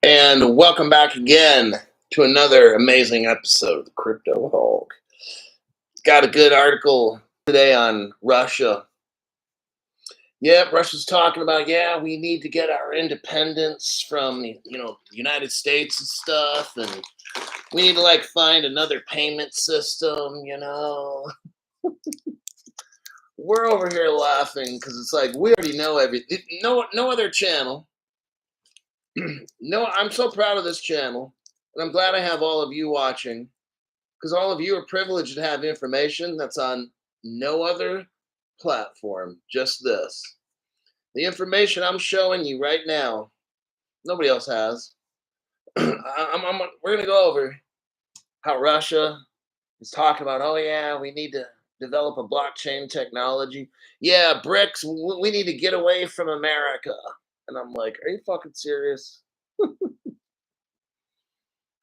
And welcome back again to another amazing episode of the Crypto Hulk. Got a good article today on Russia. Yep, Russia's talking about, we need to get our independence from, the United States and stuff. And we need to, find another payment system. We're over here laughing because it's like, we already know everything. No other channel. No, I'm so proud of this channel, and I'm glad I have all of you watching, because all of you are privileged to have information that's on no other platform, just this. The information I'm showing you right now, nobody else has. We're going to go over how Russia is talking about, we need to develop a blockchain technology. Yeah, BRICS, we need to get away from America. And I'm like, are you fucking serious?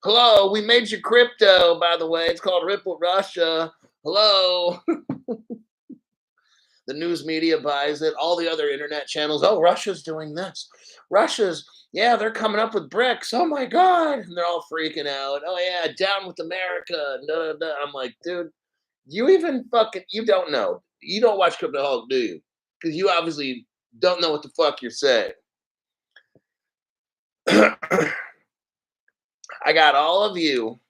Hello, we made you crypto, by the way. It's called Ripple Russia. Hello. The news media buys it. All the other internet channels. Oh, Russia's doing this. They're coming up with BRICS. Oh my God. And they're all freaking out. Oh yeah, down with America. No. I'm like, dude, you don't know. You don't watch Crypto Hulk, do you? Because you obviously don't know what the fuck you're saying. I got all of you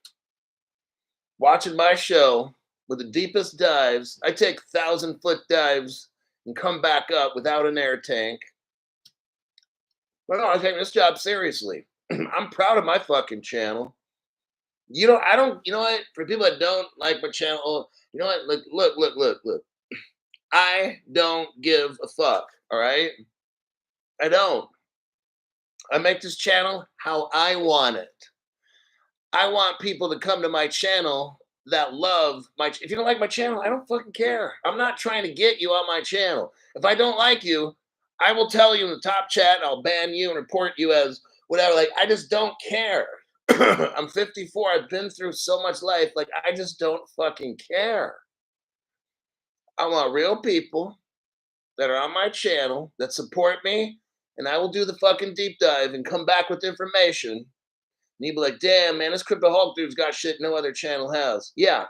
watching my show with the deepest dives. I take 1,000-foot dives and come back up without an air tank. But no, I take this job seriously. I'm proud of my fucking channel. You know what? For people that don't like my channel, you know what? Look. I don't give a fuck, all right? I don't. I make this channel how I want it. I want people to come to my channel that love if you don't like my channel, I don't fucking care. I'm not trying to get you on my channel. If I don't like you, I will tell you in the top chat, I'll ban you and report you as whatever. I just don't care. I'm 54. I've been through so much life. I just don't fucking care. I want real people that are on my channel that support me, and I will do the fucking deep dive and come back with information. And you'd be like, damn, man, this Crypto Hulk dude's got shit no other channel has. Yeah,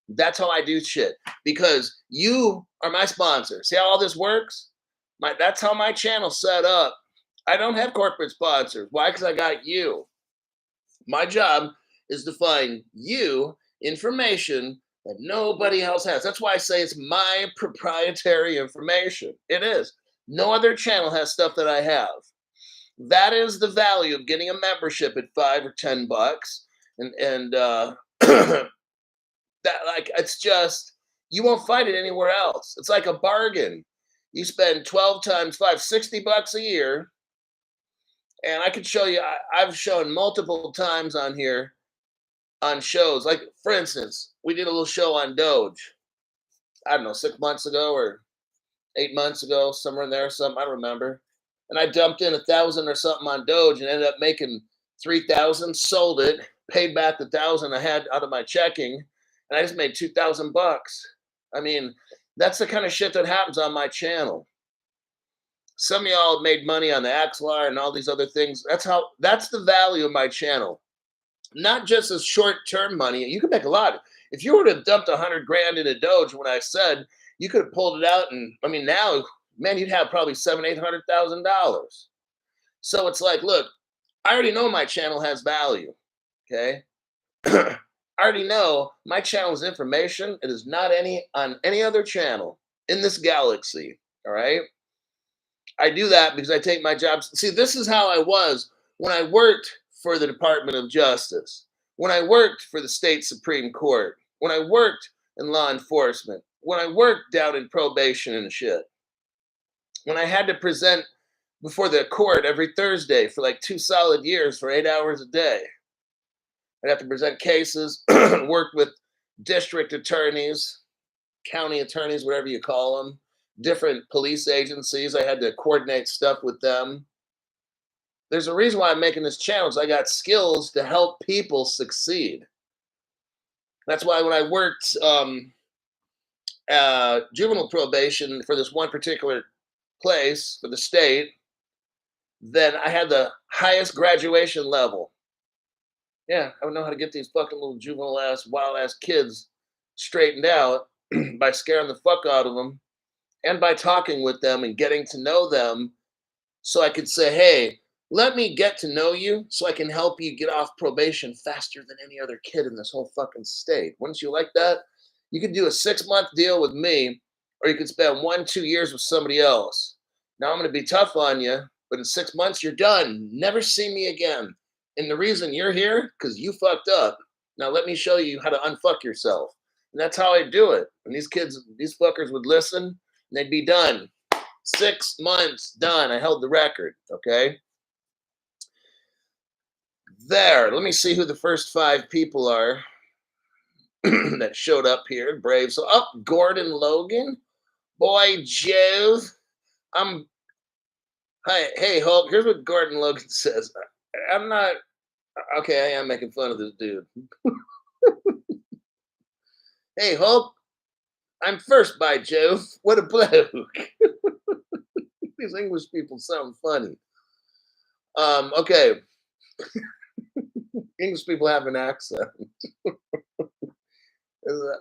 that's how I do shit. Because you are my sponsor. See how all this works? That's how my channel's set up. I don't have corporate sponsors. Why? Because I got you. My job is to find you information that nobody else has. That's why I say it's my proprietary information. It is. No other channel has stuff that I have. That is the value of getting a membership at $5 or $10, and that it's just, you won't find it anywhere else. It's like a bargain. You spend 12 times 5, $60 a year, and I could show you. I've shown multiple times on here on shows. Like, for instance, we did a little show on Doge. I don't know, 6 months ago or 8 months ago, somewhere in there, I don't remember. And I dumped in 1,000 or something on Doge and ended up making 3,000, sold it, paid back the 1,000 I had out of my checking, and I just made $2,000. I mean, that's the kind of shit that happens on my channel. Some of y'all have made money on the Axlar and all these other things. That's the value of my channel. Not just as short-term money. You can make a lot. If you were to have dumped 100 grand into Doge, when I said, you could have pulled it out, and I mean, now, man, you'd have probably $700,000-$800,000. So it's like, look, I already know my channel has value. Okay, I already know my channel's information. It is not on any other channel in this galaxy. All right, I do that because I take my job. See, this is how I was when I worked for the Department of Justice, when I worked for the state Supreme Court, when I worked in law enforcement, when I worked down in probation and shit, when I had to present before the court every Thursday for 2 solid years for 8 hours a day. I'd have to present cases, work with district attorneys, county attorneys, whatever you call them, different police agencies. I had to coordinate stuff with them. There's a reason why I'm making this channel. I got skills to help people succeed. That's why when I worked juvenile probation for this one particular place for the state, then I had the highest graduation level. Yeah, I would know how to get these fucking little juvenile ass, wild ass kids straightened out by scaring the fuck out of them and by talking with them and getting to know them so I could say, hey, let me get to know you so I can help you get off probation faster than any other kid in this whole fucking state. Wouldn't you like that? You could do a 6-month deal with me, or you could spend 1, 2 years with somebody else. Now I'm going to be tough on you, but in 6 months, you're done. Never see me again. And the reason you're here, because you fucked up. Now let me show you how to unfuck yourself. And that's how I do it. And these kids, these fuckers would listen, and they'd be done. 6 months, done. I held the record. Okay. There. Let me see who the first 5 people are that showed up here. Brave. So up, Gordon Logan. Boy, Jove. I'm. Hi, hey, Hulk. Here's what Gordon Logan says. I'm not. Okay, I am making fun of this dude. Hey, Hulk. I'm first, by Jove. What a bloke. These English people sound funny. Okay. English people have an accent.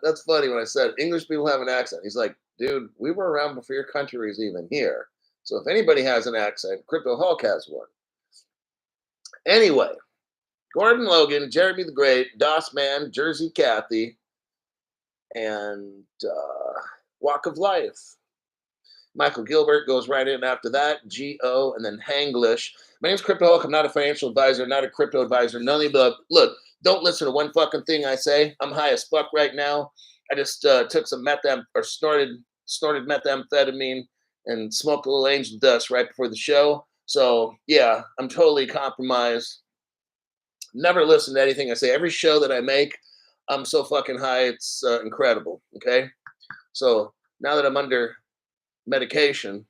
That's funny when I said English people have an accent. He's like, dude, we were around before your country was even here. So if anybody has an accent, Crypto Hulk has one. Anyway, Gordon Logan, Jeremy the Great, Doss Man, Jersey Kathy, and Walk of Life. Michael Gilbert goes right in after that. G.O. and then Hanglish. My name's Crypto Hulk. I'm not a financial advisor, not a crypto advisor, none of the above. Look, don't listen to one fucking thing I say. I'm high as fuck right now. I just took some snorted methamphetamine and smoked a little angel dust right before the show. So yeah, I'm totally compromised. Never listen to anything I say. Every show that I make, I'm so fucking high, it's incredible. Okay, so now that I'm under medication,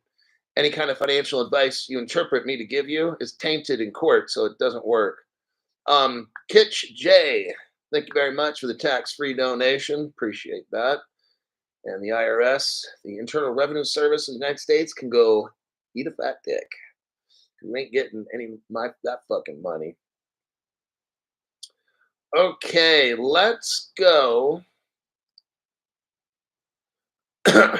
any kind of financial advice you interpret me to give you is tainted in court, so it doesn't work. Kitch J, thank you very much for the tax-free donation. Appreciate that. And the IRS, the Internal Revenue Service of the United States, can go eat a fat dick. You ain't getting that fucking money. Okay, let's go. Let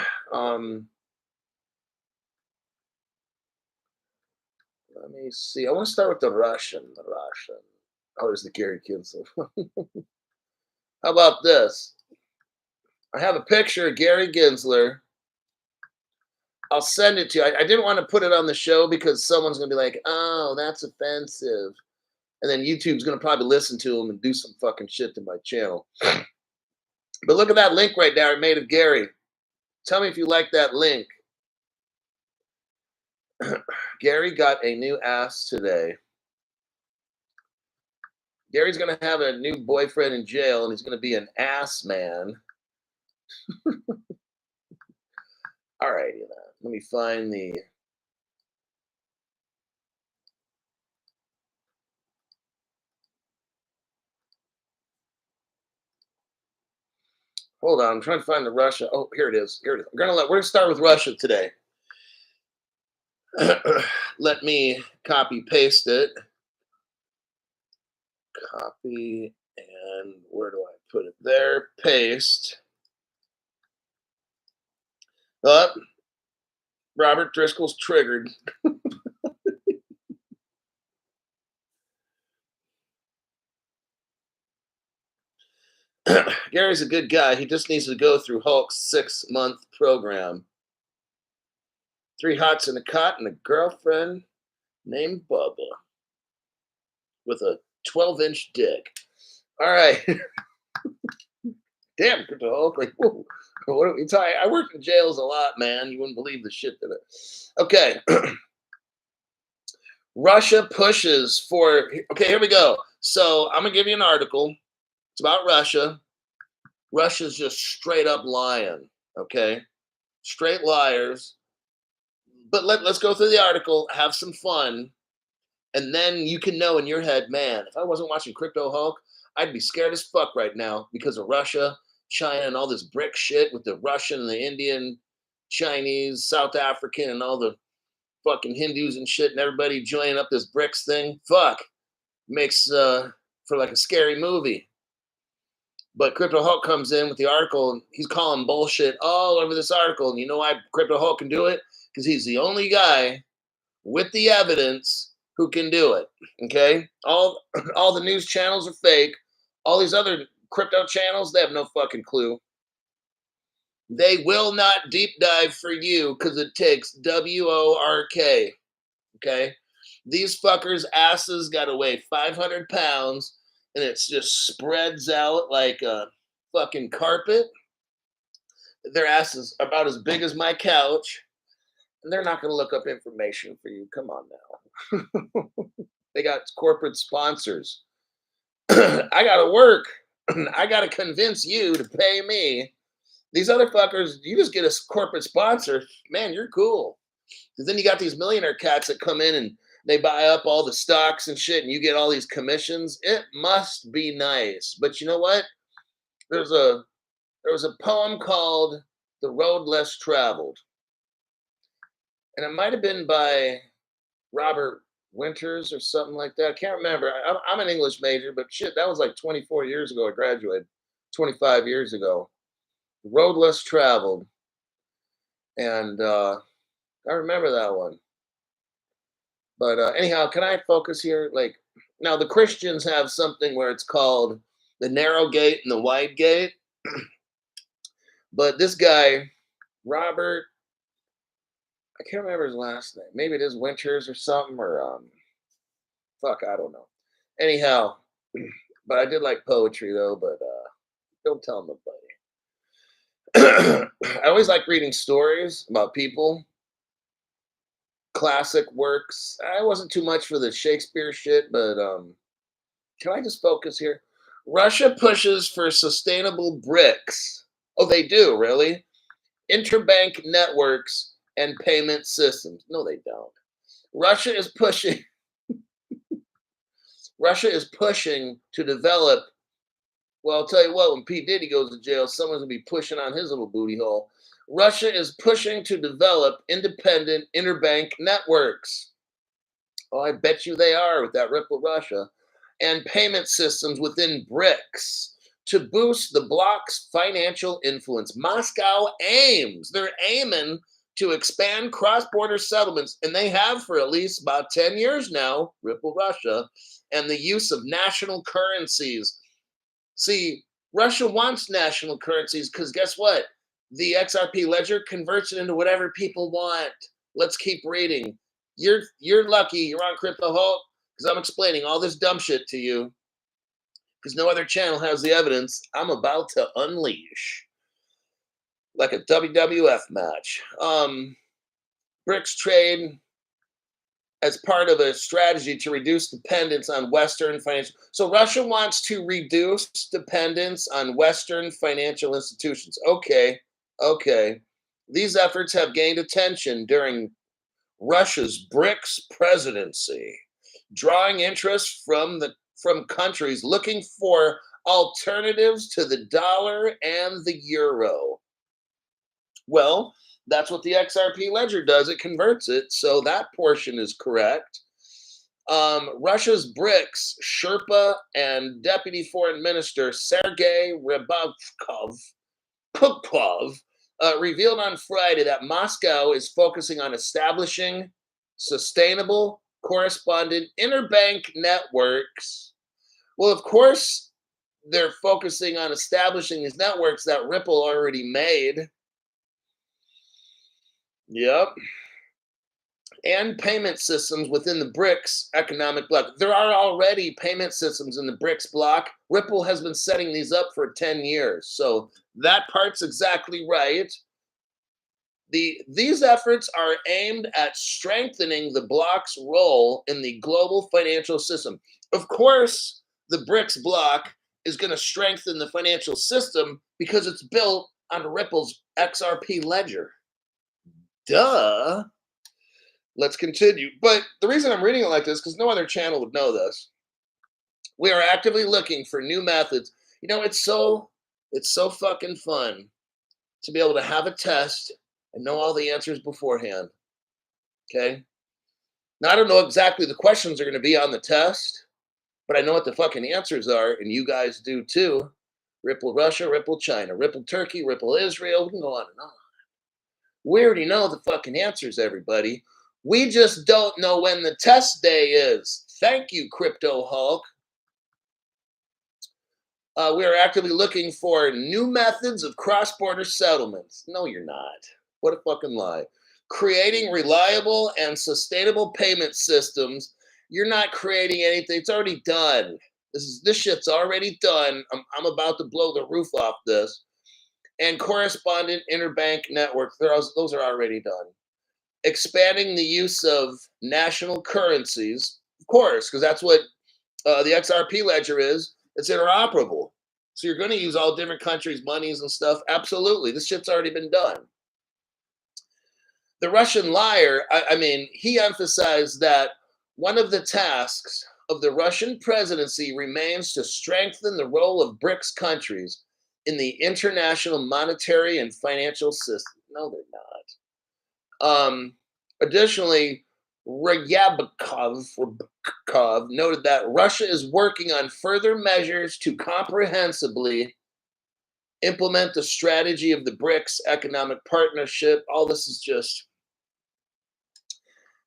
me see. I want to start with the Russian. Oh, there's the Gary Kinsler. How about this? I have a picture of Gary Gensler. I'll send it to you. I didn't want to put it on the show because someone's going to be like, oh, that's offensive. And then YouTube's going to probably listen to him and do some fucking shit to my channel. But look at that link right there I made of Gary. Tell me if you like that link. Gary got a new ass today. Gary's going to have a new boyfriend in jail, and he's going to be an ass man. All right, let me find the. Hold on, I'm trying to find the Russia. Oh, here it is. We're gonna start with Russia today. Let me copy paste it. Copy, and where do I put it? There, paste. Robert Driscoll's triggered. Gary's a good guy. He just needs to go through Hulk's 6-month program. 3 hots in a cot and a girlfriend named Bubba with a 12-inch dick. All right. Damn, Crypto Hulk. Like, whoa. What are we talking? I worked in jails a lot, man. You wouldn't believe the shit that it. Okay. Russia pushes for. Okay, here we go. So I'm gonna give you an article. It's about Russia. Russia's just straight up lying. Okay, straight liars. But let's go through the article. Have some fun, and then you can know in your head, man. If I wasn't watching Crypto Hulk, I'd be scared as fuck right now because of Russia, China, and all this brick shit with the Russian and the Indian, Chinese, South African, and all the fucking Hindus and shit and everybody joining up this BRICS thing. Fuck. Makes for like a scary movie. But Crypto Hulk comes in with the article and he's calling bullshit all over this article. And you know why Crypto Hulk can do it? Because he's the only guy with the evidence who can do it. Okay? All the news channels are fake. All these other crypto channels, they have no fucking clue. They will not deep dive for you because it takes WORK. Okay? These fuckers' asses got to weigh 500 pounds and it just spreads out like a fucking carpet. Their asses about as big as my couch. And they're not going to look up information for you. Come on now. They got corporate sponsors. I got to work. I got to convince you to pay me. These other fuckers, you just get a corporate sponsor. Man, you're cool. Because then you got these millionaire cats that come in and they buy up all the stocks and shit and you get all these commissions. It must be nice. But you know what? There was a poem called The Road Less Traveled. And it might have been by Robert Winters or something like that. I can't remember. I'm an English major, but shit, that was like 24 years ago. I graduated 25 years ago. The Road Less Traveled. And I remember that one. But anyhow, can I focus here? Like, now the Christians have something where it's called the narrow gate and the wide gate. But this guy, Robert, I can't remember his last name. Maybe it is Winters or something, or fuck, I don't know. Anyhow, but I did like poetry though, but don't tell nobody. I always like reading stories about people, classic works. I wasn't too much for the Shakespeare shit, but can I just focus here? Russia pushes for sustainable BRICS. Oh, they do, really? Interbank networks and payment systems. No, they don't. Russia is pushing to develop. Well, I'll tell you what, when P. Diddy goes to jail, someone's gonna be pushing on his little booty hole. Russia is pushing to develop independent interbank networks. Oh, I bet you they are with that Ripple Russia. And payment systems within BRICS to boost the bloc's financial influence. Moscow they're aiming to expand cross-border settlements, and they have for at least about 10 years now, Ripple Russia, and the use of national currencies. See, Russia wants national currencies because guess what? The XRP ledger converts it into whatever people want. Let's keep reading. You're lucky you're on Crypto Hulk because I'm explaining all this dumb shit to you because no other channel has the evidence I'm about to unleash. Like a WWF match. BRICS trade as part of a strategy to reduce dependence on Western financial. So Russia wants to reduce dependence on Western financial institutions. Okay. These efforts have gained attention during Russia's BRICS presidency, drawing interest from countries looking for alternatives to the dollar and the euro. Well, that's what the XRP ledger does. It converts it. So that portion is correct. Russia's BRICS Sherpa and Deputy Foreign Minister Sergei Pukov revealed on Friday that Moscow is focusing on establishing sustainable correspondent interbank networks. Well, of course, they're focusing on establishing these networks that Ripple already made. Yep. And payment systems within the BRICS economic bloc. There are already payment systems in the BRICS bloc. Ripple has been setting these up for 10 years. So that part's exactly right. These efforts are aimed at strengthening the bloc's role in the global financial system. Of course, the BRICS bloc is going to strengthen the financial system because it's built on Ripple's XRP ledger. Duh. Let's continue. But the reason I'm reading it like this is because no other channel would know this. We are actively looking for new methods. You know, it's so fucking fun to be able to have a test and know all the answers beforehand. Okay? Now, I don't know exactly the questions are going to be on the test, but I know what the fucking answers are, and you guys do too. Ripple Russia, Ripple China, Ripple Turkey, Ripple Israel. We can go on and on. We already know the fucking answers, everybody. We just don't know when the test day is. Thank you, Crypto Hulk. We are actively looking for new methods of cross-border settlements. No, you're not. What a fucking lie. Creating reliable and sustainable payment systems. You're not creating anything. It's already done. This shit's already done. I'm about to blow the roof off this. And correspondent interbank network. Those are already done. Expanding the use of national currencies, of course, because that's what the XRP ledger is. It's interoperable. So you're going to use all different countries' monies and stuff. Absolutely. This shit's already been done. The Russian liar, I mean, he emphasized that one of the tasks of the Russian presidency remains to strengthen the role of BRICS countries in the international monetary and financial system. No, they're not. Additionally, Ryabkov noted that Russia is working on further measures to comprehensively implement the strategy of the BRICS economic partnership. All this is just...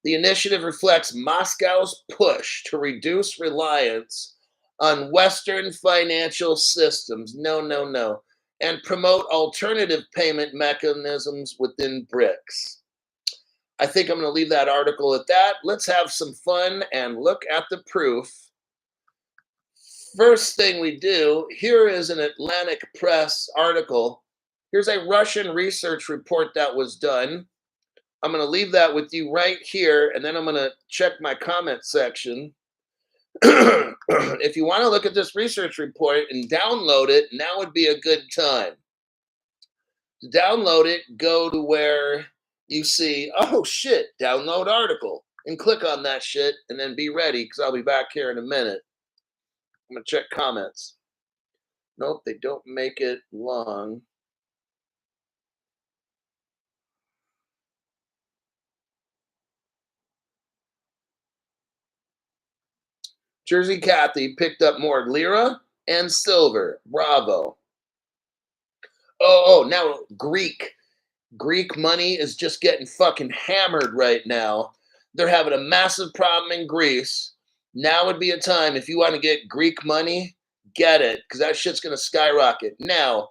The initiative reflects Moscow's push to reduce reliance on Western financial systems. No. And promote alternative payment mechanisms within BRICS. I think I'm going to leave that article at that. Let's have some fun and look at the proof. First thing we do, here is an Atlantic Press article. Here's a Russian research report that was done. I'm going to leave that with you right here, and then I'm going to check my comment section. If you want to look at this research report and download it, now would be a good time. To download it, go to where you see, oh shit, download article, and click on that shit, and then be ready, because I'll be back here in a minute. I'm going to check comments. Nope, they don't make it long. Jersey Kathy picked up more lira and silver. Bravo. Oh, now Greek money is just getting fucking hammered right now. They're having a massive problem in Greece. Now would be a time, if you want to get Greek money, get it, because that shit's going to skyrocket. Now,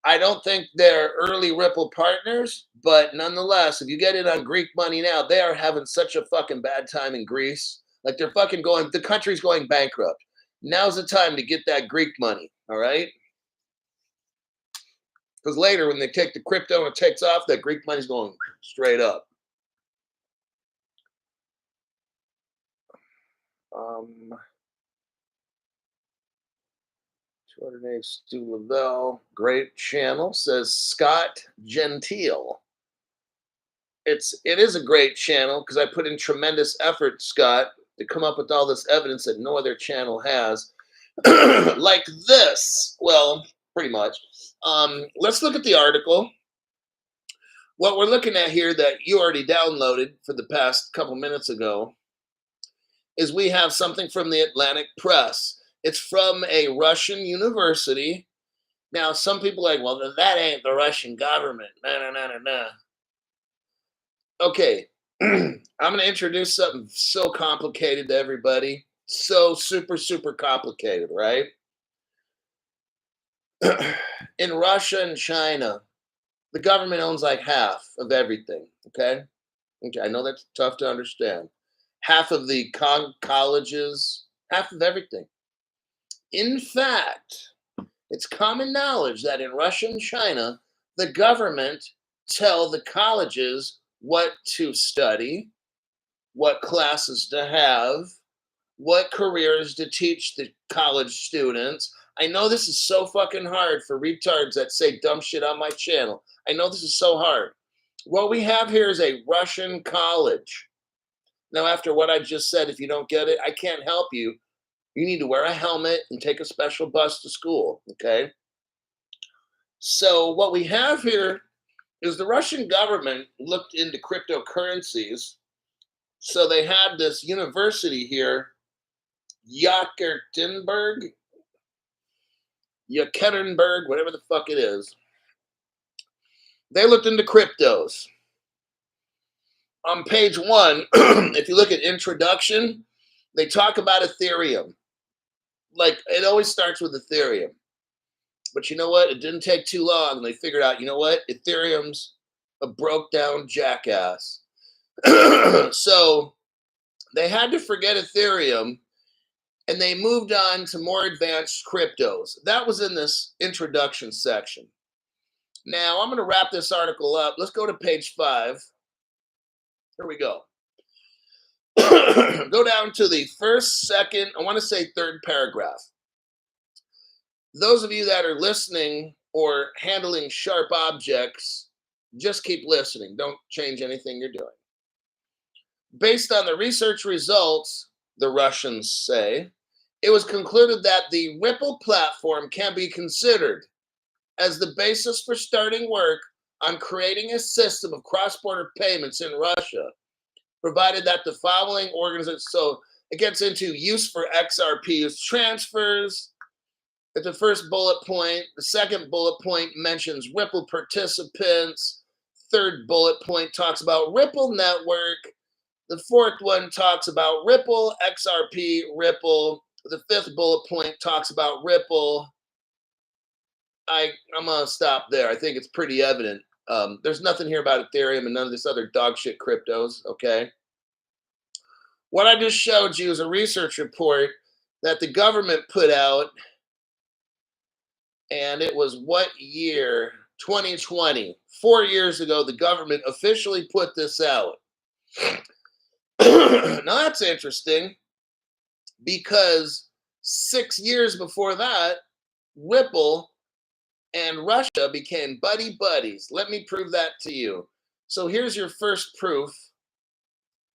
I don't think they're early Ripple partners, but nonetheless, if you get in on Greek money now, they are having such a fucking bad time in Greece. Like, they're fucking going, the country's going bankrupt. Now's the time to get that Greek money, all right? Because later, when they take the crypto and it takes off, that Greek money's going straight up. 208 Stu Lavelle, great channel, says Scott Gentile. It is a great channel because I put in tremendous effort, Scott, to come up with all this evidence that no other channel has. Like this. Well, pretty much. Let's look at the article. What we're looking at here that you already downloaded for the past couple minutes ago is we have something from the Atlantic Press. It's from a Russian university. Now, some people are like, well, that ain't the Russian government. No. Okay, I'm going to introduce something so complicated to everybody. So super, super complicated, right? In Russia and China, the government owns like half of everything, okay? Okay, I know that's tough to understand. Half of the colleges, half of everything. In fact, it's common knowledge that in Russia and China, the government tell the colleges what to study, what classes to have, what careers to teach the college students. I know this is so fucking hard for retards that say dumb shit on my channel. I know this is so hard. What we have here is a Russian college. Now, after what I just said, if you don't get it, I can't help you. You need to wear a helmet and take a special bus to school, okay? So what we have here is the Russian government looked into cryptocurrencies, So they had this university here, Yekaterinburg, whatever the fuck it is. They looked into cryptos. On page 1, if you look at introduction, they talk about Ethereum. Like, it always starts with Ethereum. But you know what? It didn't take too long. And they figured out, you know what? Ethereum's a broke down jackass. So they had to forget Ethereum and they moved on to more advanced cryptos. That was in this introduction section. Now I'm going to wrap this article up. Let's go to page 5. Here we go. Go down to the first, second, I want to say third paragraph. Those of you that are listening or handling sharp objects, just keep listening. Don't change anything you're doing. Based on the research results, the Russians say, it was concluded that the Ripple platform can be considered as the basis for starting work on creating a system of cross-border payments in Russia, provided that the following organizations, so it gets into use for XRP transfers. At the first bullet point, the second bullet point mentions Ripple participants. Third bullet point talks about Ripple network. The fourth one talks about Ripple, XRP, Ripple. The fifth bullet point talks about Ripple. I'm going to stop there. I think it's pretty evident. There's nothing here about Ethereum and none of this other dog shit cryptos, okay? What I just showed you is a research report that the government put out, and it was what year? 2020. 4 years ago, the government officially put this out. Now that's interesting because 6 years before that, Ripple and Russia became buddies. Let me prove that to you. So here's your first proof.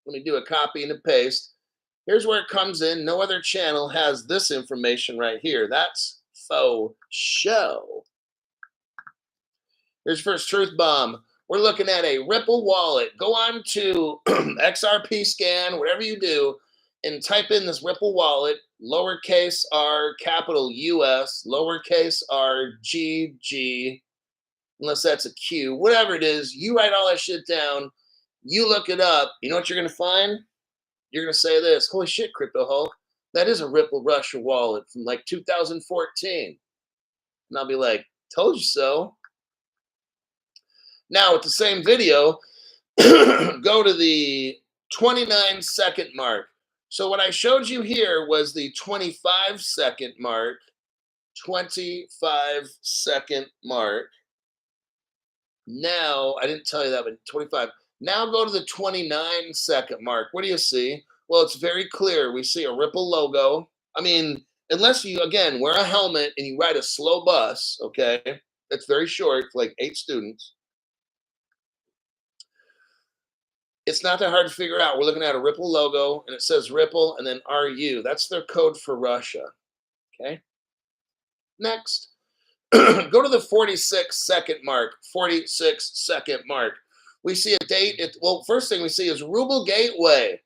Let me do a copy and a paste. Here's where it comes in. No other channel has this information right here. That's faux show. Here's first truth bomb. We're looking at a Ripple wallet. Go on to XRP scan, whatever you do, and type in this Ripple wallet, lowercase r, capital US, lowercase r, GG, unless that's a Q, whatever it is. You write all that shit down. You look it up. You know what you're going to find? You're going to say this. Holy shit, Crypto Hulk. That is a Ripple Russia wallet from like 2014. And I'll be like, told you so. Now, with the same video, go to the 29-second mark. So what I showed you here was the 25-second mark. 25-second mark. Now, I didn't tell you that, but 25. Now go to the 29-second mark. What do you see? Well, it's very clear. We see a Ripple logo. I mean, unless you, again, wear a helmet and you ride a slow bus, okay? It's very short, for like 8 students. It's not that hard to figure out. We're looking at a Ripple logo, and it says Ripple, and then RU. That's their code for Russia, okay? Next. Go to the 46-second mark. 46-second mark. We see a date. Well, first thing we see is Ruble Gateway.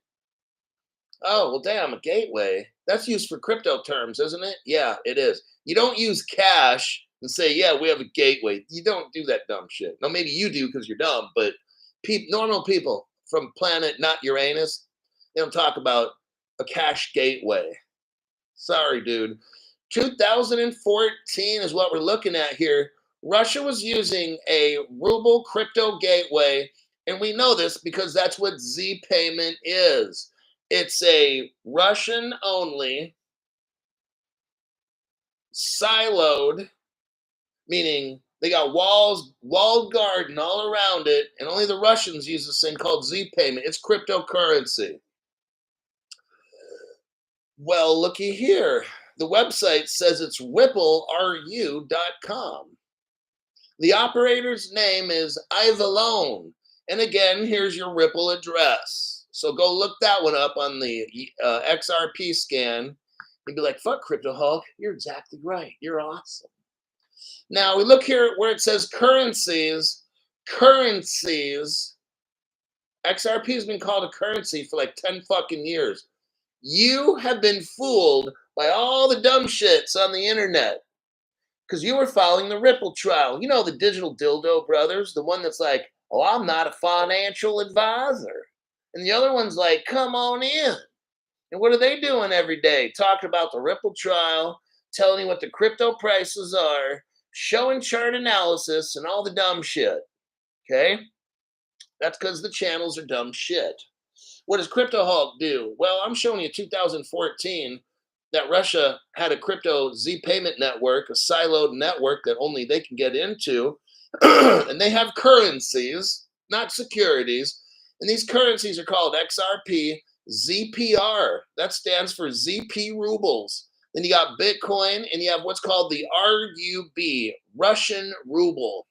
Oh, well, damn, a gateway. That's used for crypto terms, isn't it? Yeah, it is. You don't use cash and say, yeah, we have a gateway. You don't do that dumb shit. Now, maybe you do because you're dumb, but normal people from planet not Uranus, they don't talk about a cash gateway. Sorry, dude. 2014 is what we're looking at here. Russia was using a ruble crypto gateway, and we know this because that's what Z payment is. It's a Russian-only, siloed, meaning they got walled garden all around it, and only the Russians use this thing called Z payment. It's cryptocurrency. Well, looky here. The website says it's rippleru.com. The operator's name is Outlawed. And again, here's your Ripple address. So go look that one up on the XRP scan. You'd be like, fuck Crypto Hulk. You're exactly right. You're awesome. Now we look here where it says currencies. Currencies. XRP has been called a currency for like 10 fucking years. You have been fooled by all the dumb shits on the internet because you were following the Ripple trial. You know, the digital dildo brothers, the one that's like, oh, I'm not a financial advisor. And the other one's like, come on in. And what are they doing every day? Talking about the Ripple trial, telling you what the crypto prices are, showing chart analysis and all the dumb shit. Okay? That's because the channels are dumb shit. What does Crypto Hulk do? Well, I'm showing you 2014 that Russia had a crypto Z payment network, a siloed network that only they can get into. And they have currencies, not securities. And these currencies are called XRP, ZPR. That stands for ZP rubles. Then you got Bitcoin, and you have what's called the RUB, Russian ruble.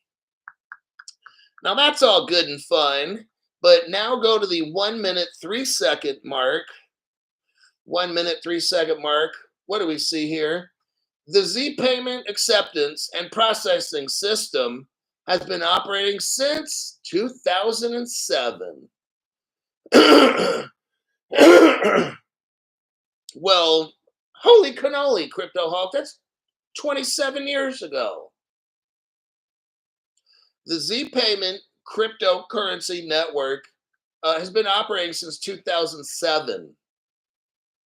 Now that's all good and fine, but now go to the 1 minute, 3 second mark. 1 minute, 3 second mark. What do we see here? The Z payment acceptance and processing system has been operating since 2007. Well, holy cannoli, Crypto Hulk, that's 27 years ago. The Z Payment cryptocurrency network has been operating since 2007.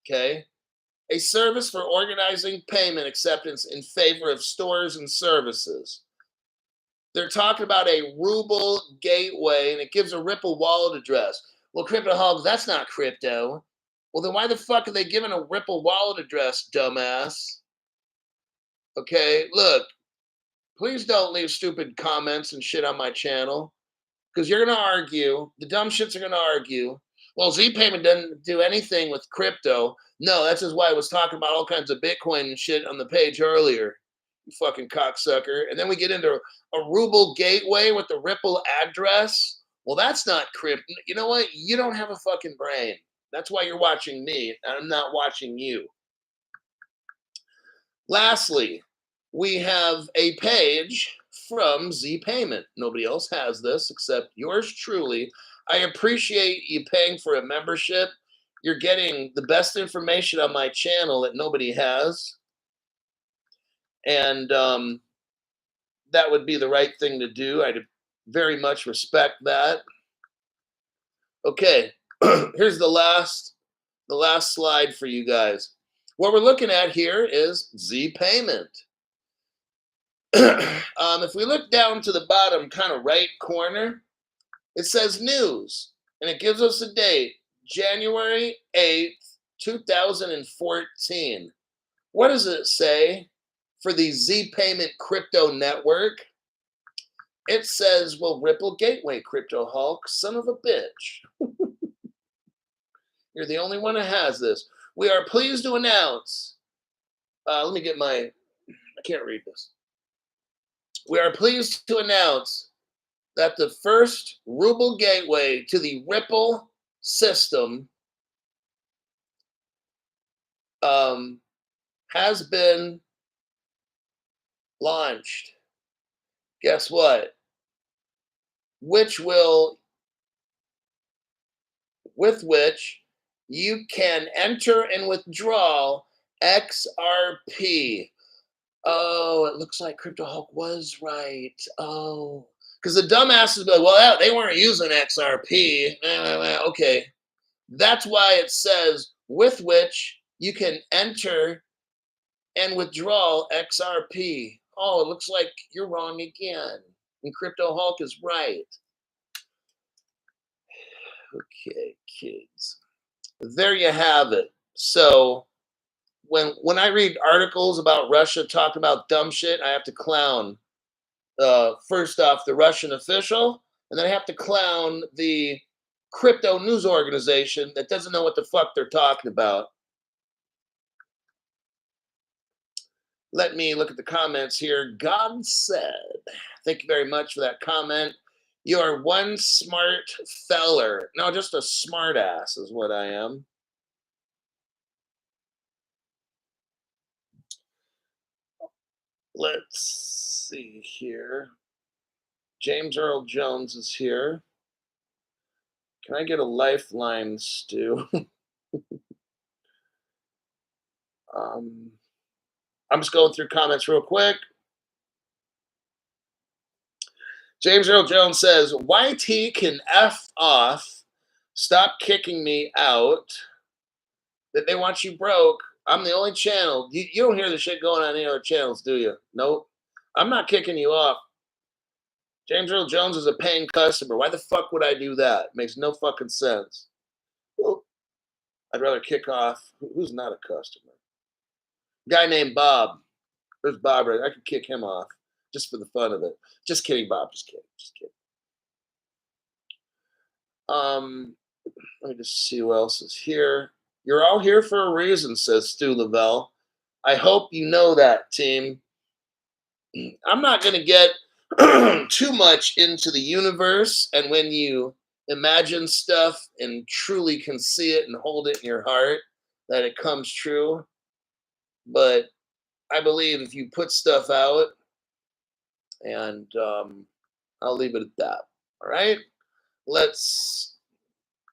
Okay. A service for organizing payment acceptance in favor of stores and services. They're talking about a ruble gateway, and it gives a Ripple wallet address. Well, Crypto Hulk, that's not crypto. Well, then why the fuck are they giving a Ripple wallet address, dumbass? Okay, look, please don't leave stupid comments and shit on my channel because you're going to argue. The dumb shits are going to argue. Well, Z Payment doesn't do anything with crypto. No, that's just why I was talking about all kinds of Bitcoin and shit on the page earlier. You fucking cocksucker. And then we get into a ruble gateway with the Ripple address. Well, that's not crypto. You know what? You don't have a fucking brain. That's why you're watching me, and I'm not watching you. Lastly, we have a page from Z Payment. Nobody else has this except yours truly. I appreciate you paying for a membership. You're getting the best information on my channel that nobody has. And that would be the right thing to do. I'd very much respect that. Okay, here's the last slide for you guys. What we're looking at here is Z Payment. If we look down to the bottom kind of right corner, it says news, and it gives us a date, January 8th, 2014. What does it say for the Z Payment crypto network? It says, well, Ripple Gateway, Crypto Hulk, son of a bitch. You're the only one that has this. We are pleased to announce, let me get I can't read this. We are pleased to announce that the first ruble gateway to the Ripple system has been launched. Guess what? With which you can enter and withdraw XRP. Oh, it looks like Crypto Hulk was right. Oh, because the dumbasses go, well, they weren't using XRP. Okay. That's why it says with which you can enter and withdraw XRP. Oh, it looks like you're wrong again. And Crypto Hulk is right. Okay, kids. There you have it. So when I read articles about Russia talking about dumb shit, I have to clown first off the Russian official, and then I have to clown the crypto news organization that doesn't know what the fuck they're talking about. Let me look at the comments here. God said, thank you very much for that comment. You are one smart feller. No, just a smart ass is what I am. Let's see here. James Earl Jones is here. Can I get a lifeline, Stu? I'm just going through comments real quick. James Earl Jones says, YT can F off. Stop kicking me out. That they want you broke. I'm the only channel. You don't hear the shit going on any other channels, do you? Nope. I'm not kicking you off. James Earl Jones is a paying customer. Why the fuck would I do that? Makes no fucking sense. Well, I'd rather kick off. Who's not a customer? Guy named Bob. There's Bob right. I could kick him off just for the fun of it. Just kidding, Bob. Just kidding. Just kidding. Let me just see who else is here. You're all here for a reason, says Stu Lavelle. I hope you know that, team. I'm not going to get too much into the universe, and when you imagine stuff and truly can see it and hold it in your heart, that it comes true. But I believe if you put stuff out, and I'll leave it at that. All right? Let's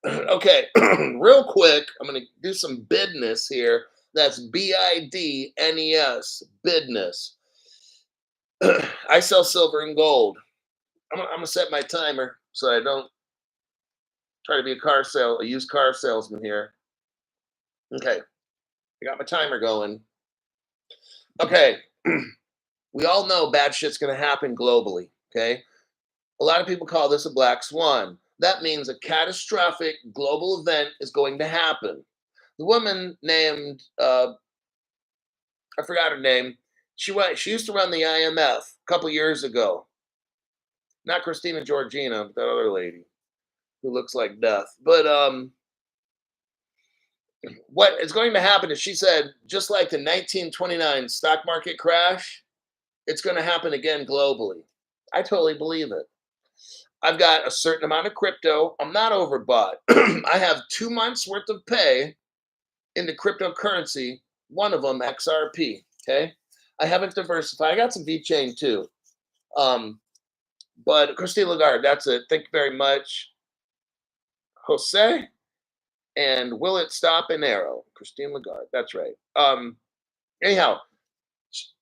okay, real quick, I'm going to do some business here. That's BIDNES, business. I sell silver and gold. I'm going to set my timer so I don't try to be a used car salesman here. Okay, I got my timer going. Okay, we all know bad shit's going to happen globally, okay? A lot of people call this a black swan. That means a catastrophic global event is going to happen. The woman named, I forgot her name. She used to run the IMF a couple years ago. Not Christina Georgina, but that other lady who looks like death. But what is going to happen is, she said, just like the 1929 stock market crash, it's going to happen again globally. I totally believe it. I've got a certain amount of crypto. I'm not overbought. I have 2 months worth of pay into cryptocurrency, one of them XRP. Okay. I haven't diversified. I got some VeChain too. But Christine Lagarde, that's it. Thank you very much, Jose. And will it stop an arrow? Christine Lagarde. That's right. Anyhow,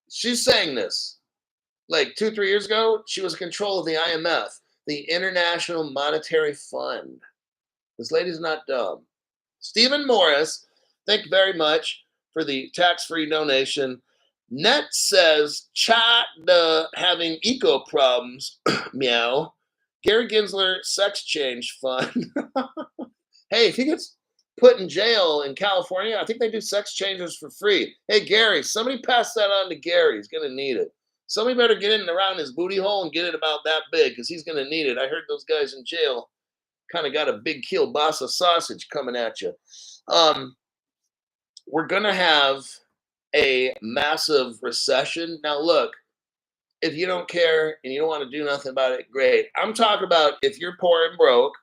she's saying this. Like 2-3 years ago, she was in control of the IMF, the International Monetary Fund. This lady's not dumb. Stephen Morris, thank you very much for the tax-free donation. Net says, China having eco problems. Meow. Gary Gensler, sex change fund. Hey, if he gets put in jail in California, I think they do sex changes for free. Hey, Gary, somebody pass that on to Gary. He's going to need it. Somebody better get in around his booty hole and get it about that big, because he's going to need it. I heard those guys in jail kind of got a big kielbasa sausage coming at you. We're going to have a massive recession. Now, look, if you don't care and you don't want to do nothing about it, great. I'm talking about if you're poor and broke,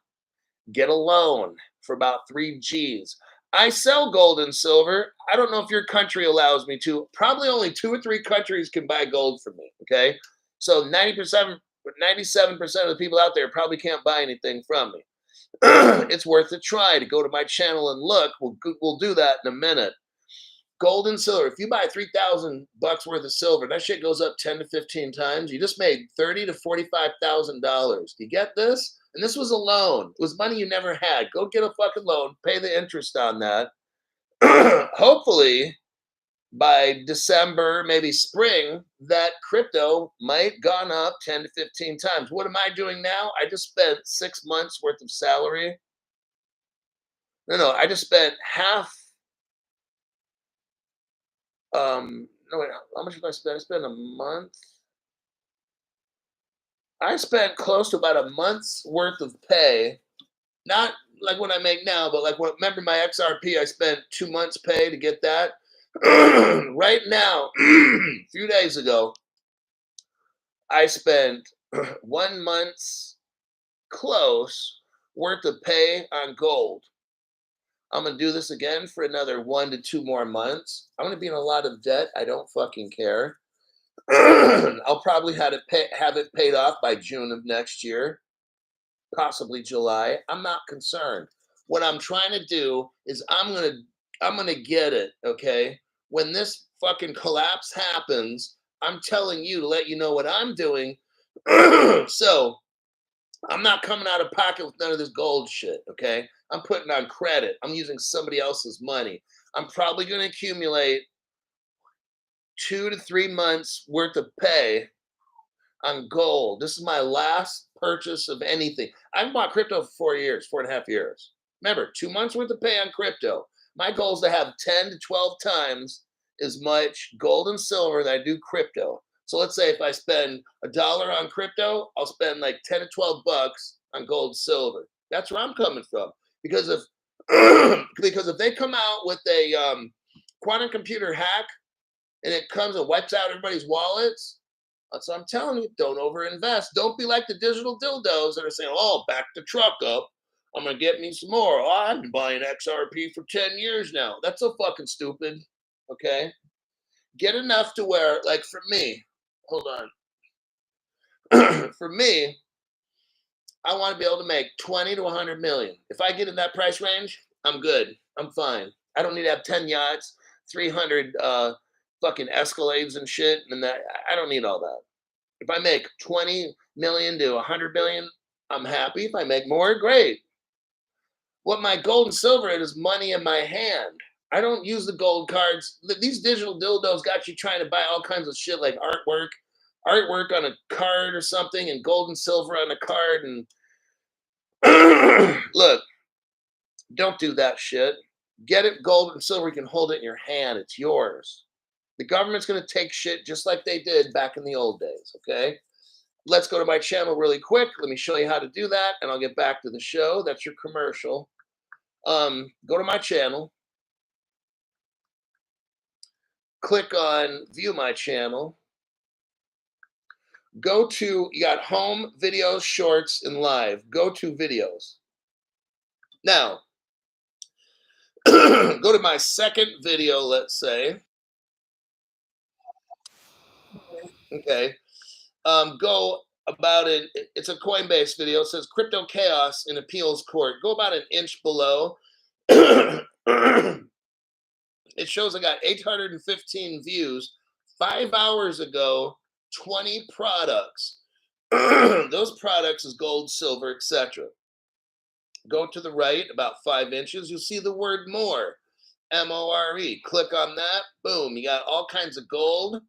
get a loan for about 3 G's. I sell gold and silver. I don't know if your country allows me to. Probably only 2 or 3 countries can buy gold from me, okay? So 97% of the people out there probably can't buy anything from me. It's worth a try to go to my channel and look. We'll do that in a minute. Gold and silver. If you buy $3,000 worth of silver, that shit goes up 10 to 15 times. You just made $30,000 to $45,000. You get this? And this was a loan. It was money you never had. Go get a fucking loan. Pay the interest on that. Hopefully, by December, maybe spring, that crypto might gone up 10 to 15 times. What am I doing now? I just spent 6 months worth of salary. No, I just spent half. No, wait, how much did I spend? I spent a month. I spent close to about a month's worth of pay. Not like what I make now, but like remember my XRP, I spent 2 months pay to get that. Right now, a few days ago, I spent 1 month's close worth of pay on gold. I'm going to do this again for another 1 to 2 more months. I'm going to be in a lot of debt. I don't fucking care. I'll probably have it paid off by June of next year. possibly July. I'm not concerned. What I'm trying to do is I'm gonna get it, okay? When this fucking collapse happens, I'm telling you to let you know what I'm doing. So I'm not coming out of pocket with none of this gold shit, okay? I'm putting on credit. I'm using somebody else's money. I'm probably gonna accumulate 2 to 3 months worth of pay on gold. This is my last purchase of anything. I've bought crypto for 4 years, 4.5 years. Remember, 2 months worth of pay on crypto. My goal is to have 10 to 12 times as much gold and silver that I do crypto. So let's say if I spend $1 on crypto, I'll spend like 10 to 12 bucks on gold and silver. That's where I'm coming from. Because if because if they come out with a quantum computer hack and it comes and wipes out everybody's wallets, so I'm telling you, don't overinvest. Don't be like the digital dildos that are saying, "Oh, back the truck up. I'm gonna get me some more. Oh, I've been buying XRP for 10 years now." That's so fucking stupid. Okay, get enough to where, like for me, hold on. For me, I want to be able to make 20 to 100 million. If I get in that price range, I'm good. I'm fine. I don't need to have 10 yachts, 300 fucking Escalades and shit, and that I don't need all that. If I make 20 million to 100 million, I'm happy. If I make more, great. What my gold and silver is money in my hand. I don't use the gold cards. These digital dildos got you trying to buy all kinds of shit like artwork on a card or something, and gold and silver on a card. And look, don't do that shit. Get it gold and silver. You can hold it in your hand. It's yours. The government's going to take shit just like they did back in the old days. Okay. Let's go to my channel really quick. Let me show you how to do that, and I'll get back to the show. That's your commercial. Go to my channel. Click on View My Channel. Go to, you got Home, Videos, Shorts, and Live. Go to Videos. Now, go to my second video, let's say. Okay. Go about it. It's a Coinbase video. It says Crypto Chaos in Appeals Court. Go about an inch below. It shows I got 815 views. 5 hours ago, 20 products. Those products is gold, silver, etc. Go to the right about 5 inches. You'll see the word more. M-O-R-E. Click on that. Boom. You got all kinds of gold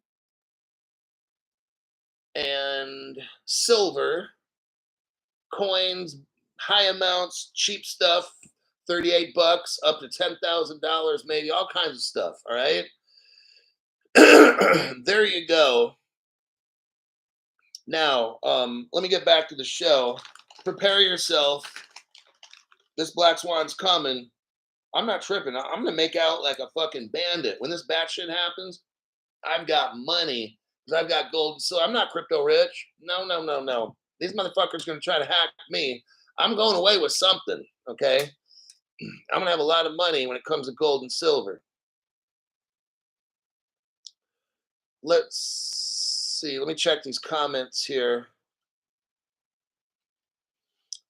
and silver, coins, high amounts, cheap stuff, 38 bucks up to $10,000, maybe all kinds of stuff. All right. There you go. Now, let me get back to the show. Prepare yourself. This Black Swan's coming. I'm not tripping. I'm gonna make out like a fucking bandit. When this bat shit happens, I've got money because I've got gold. So I'm not crypto rich. No, no, no, no. These motherfuckers gonna try to hack me. I'm going away with something. Okay. I'm gonna have a lot of money when it comes to gold and silver. Let's see. Let me check these comments here.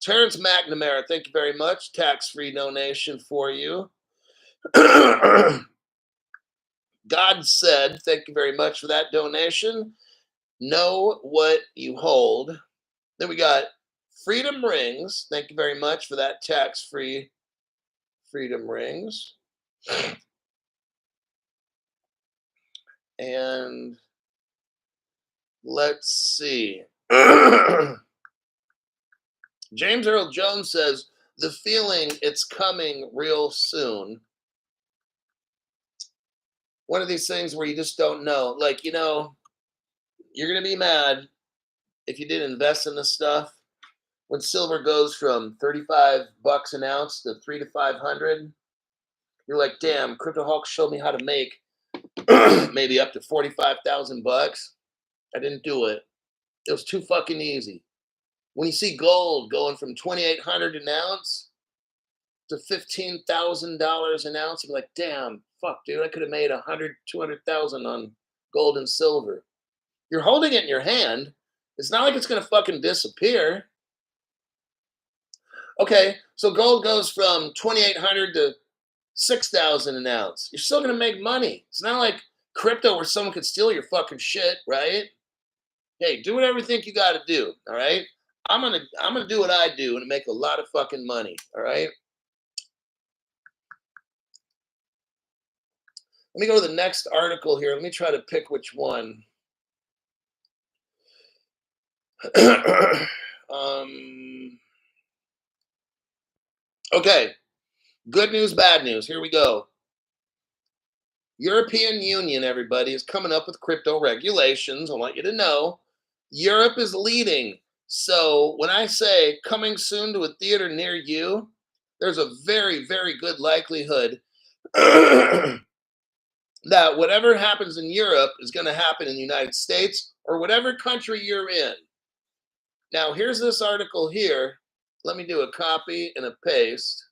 Terrence McNamara, thank you very much. Tax-free donation for you. God said, thank you very much for that donation. Know what you hold. Then we got Freedom Rings. Thank you very much for that tax-free Freedom Rings. And let's see. James Earl Jones says, the feeling it's coming real soon. One of these things where you just don't know. Like, you know, you're going to be mad if you didn't invest in this stuff. When silver goes from 35 bucks an ounce to 300 to 500, you're like, damn, Crypto Hulk showed me how to make maybe up to 45,000 bucks. I didn't do it. It was too fucking easy. When you see gold going from 2,800 an ounce to $15,000 an ounce, you're like, damn, fuck, dude, I could have made 100, 200,000 on gold and silver. You're holding it in your hand. It's not like it's going to fucking disappear. Okay, so gold goes from 2,800 to 6,000 an ounce. You're still gonna make money. It's not like crypto where someone could steal your fucking shit, right? Hey, do whatever you think you got to do. All right. I'm gonna do what I do and make a lot of fucking money. All right. Let me go to the next article here. Let me try to pick which one. Okay. Good news, bad news. Here we go. European Union, everybody, is coming up with crypto regulations. I want you to know Europe is leading. So when I say coming soon to a theater near you, there's a very, very good likelihood that whatever happens in Europe is going to happen in the United States or whatever country you're in. Now, here's this article here. Let me do a copy and a paste.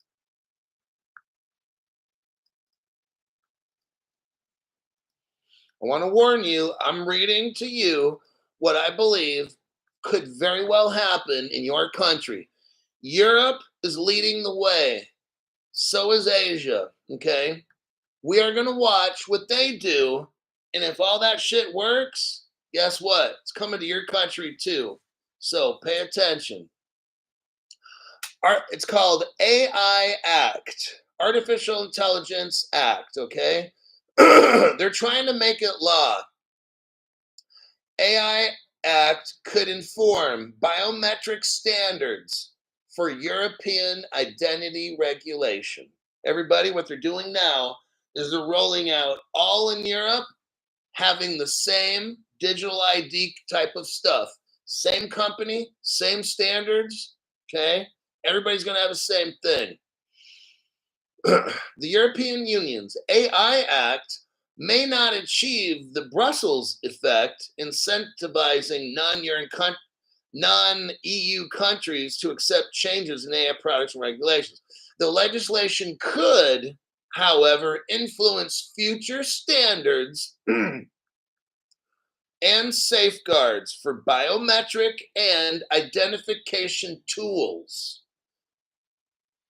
I want to warn you, I'm reading to you what I believe could very well happen in your country. Europe is leading the way. So is Asia, okay? We are going to watch what they do. And if all that shit works, guess what? It's coming to your country too. So pay attention. It's called AI Act, Artificial Intelligence Act, okay? They're trying to make it law. AI Act could inform biometric standards for European identity regulation. Everybody, what they're doing now is they're rolling out all in Europe having the same digital ID type of stuff. Same company, same standards, okay? Everybody's going to have the same thing. The European Union's AI Act may not achieve the Brussels effect, incentivizing non-EU countries to accept changes in AI products and regulations. The legislation could, however, influence future standards and safeguards for biometric and identification tools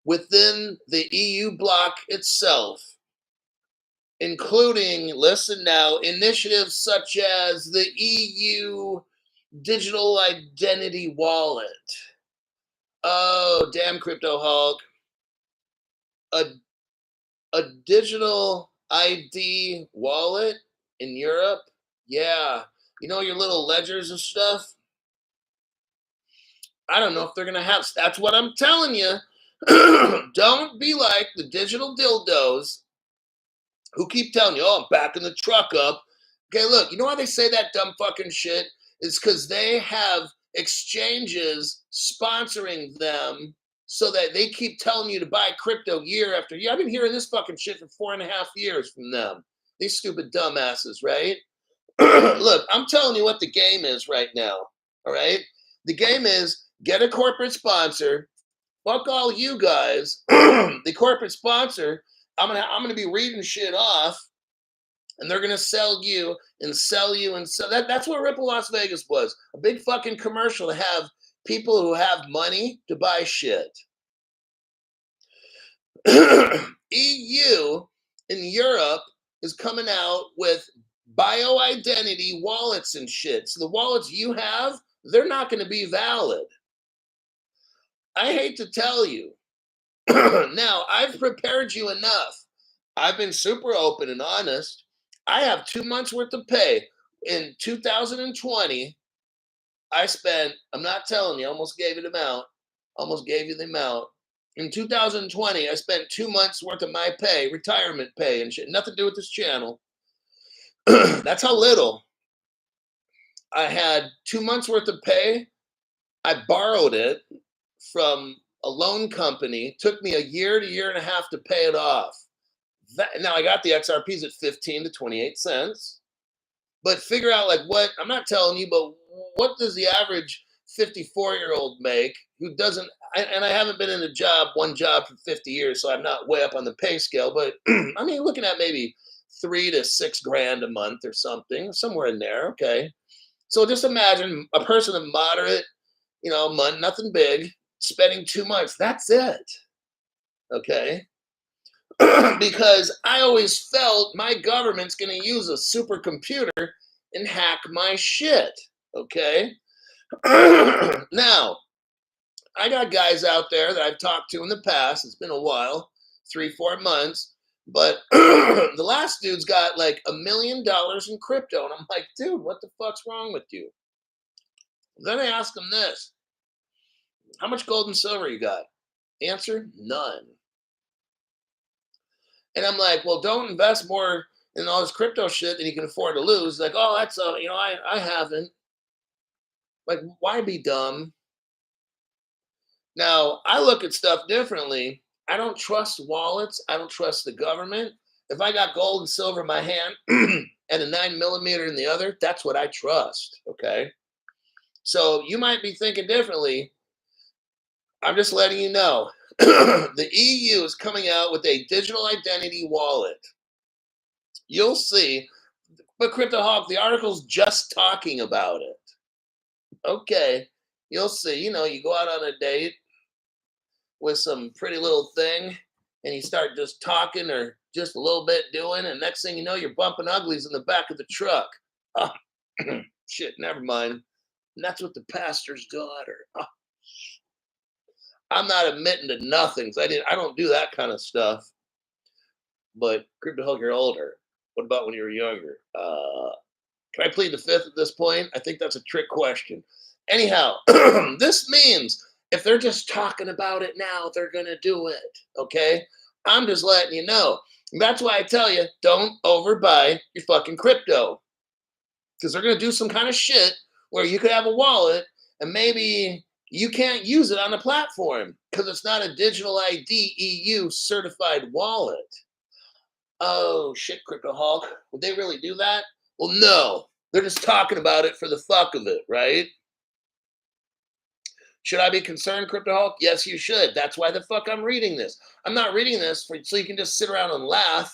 within the EU bloc itself, including, listen now, initiatives such as the EU Digital Identity Wallet. Oh, damn, Crypto Hulk. A digital ID wallet in Europe? Yeah. You know, your little ledgers and stuff? I don't know if they're going to have. That's what I'm telling you. Don't be like the digital dildos who keep telling you, oh, I'm backing the truck up. Okay, look, you know why they say that dumb fucking shit? It's because they have exchanges sponsoring them so that they keep telling you to buy crypto year after year. I've been hearing this fucking shit for 4.5 years from them. These stupid dumbasses, right? Look, I'm telling you what the game is right now, all right? The game is get a corporate sponsor. Fuck all you guys. The corporate sponsor, I'm gonna be reading shit off, and they're gonna sell you and sell you and sell. That's what Ripple Las Vegas was. A big fucking commercial to have people who have money to buy shit. EU in Europe is coming out with bioidentity wallets and shit. So the wallets you have, they're not going to be valid. I hate to tell you. Now, I've prepared you enough. I've been super open and honest. I have 2 months worth of pay. In 2020, I spent, I'm not telling you, I almost gave you the amount. In 2020, I spent 2 months worth of my pay, retirement pay and shit. Nothing to do with this channel. That's how little. I had 2 months worth of pay. I borrowed it from a loan company. It took me a year to year and a half to pay it off. Now I got the XRPs at 15 to 28 cents. But figure out like what, I'm not telling you, but what does the average 54-year-old make who doesn't, and I haven't been in one job for 50 years, so I'm not way up on the pay scale, but I mean, looking at maybe $3 to $6 grand a month or something, somewhere in there, okay? So just imagine a person of moderate, nothing big, spending too much. That's it. Okay. Because I always felt my government's going to use a supercomputer and hack my shit. Okay. Now, I got guys out there that I've talked to in the past. It's been a while, 3-4 months. But the last dude's got like $1 million in crypto. And I'm like, dude, what the fuck's wrong with you? Then I ask him this: how much gold and silver you got? Answer: none. And I'm like, well, don't invest more in all this crypto shit than you can afford to lose. Like, oh, that's I haven't. Like, why be dumb? Now, I look at stuff differently. I don't trust wallets. I don't trust the government. If I got gold and silver in my hand and a 9mm in the other, that's what I trust. Okay. So you might be thinking differently. I'm just letting you know. The EU is coming out with a digital identity wallet. You'll see. But Cryptohawk, the article's just talking about it. Okay. You'll see. You go out on a date with some pretty little thing and you start just talking or just a little bit doing, and next thing you know, you're bumping uglies in the back of the truck. Oh, shit, never mind. And that's what the pastor's daughter. Oh, I'm not admitting to nothings. I don't do that kind of stuff. But Crypto, you're older. What about when you were younger? Can I plead the fifth at this point? I think that's a trick question. Anyhow, this means if they're just talking about it now, they're going to do it. Okay? I'm just letting you know. And that's why I tell you, don't overbuy your fucking crypto. Because they're going to do some kind of shit where you could have a wallet and maybe you can't use it on the platform because it's not a digital ID EU certified wallet. Oh, shit, Crypto Hulk. Would they really do that? Well, no. They're just talking about it for the fuck of it, right? Should I be concerned, Crypto Hulk? Yes, you should. That's why the fuck I'm reading this. I'm not reading this so you can just sit around and laugh.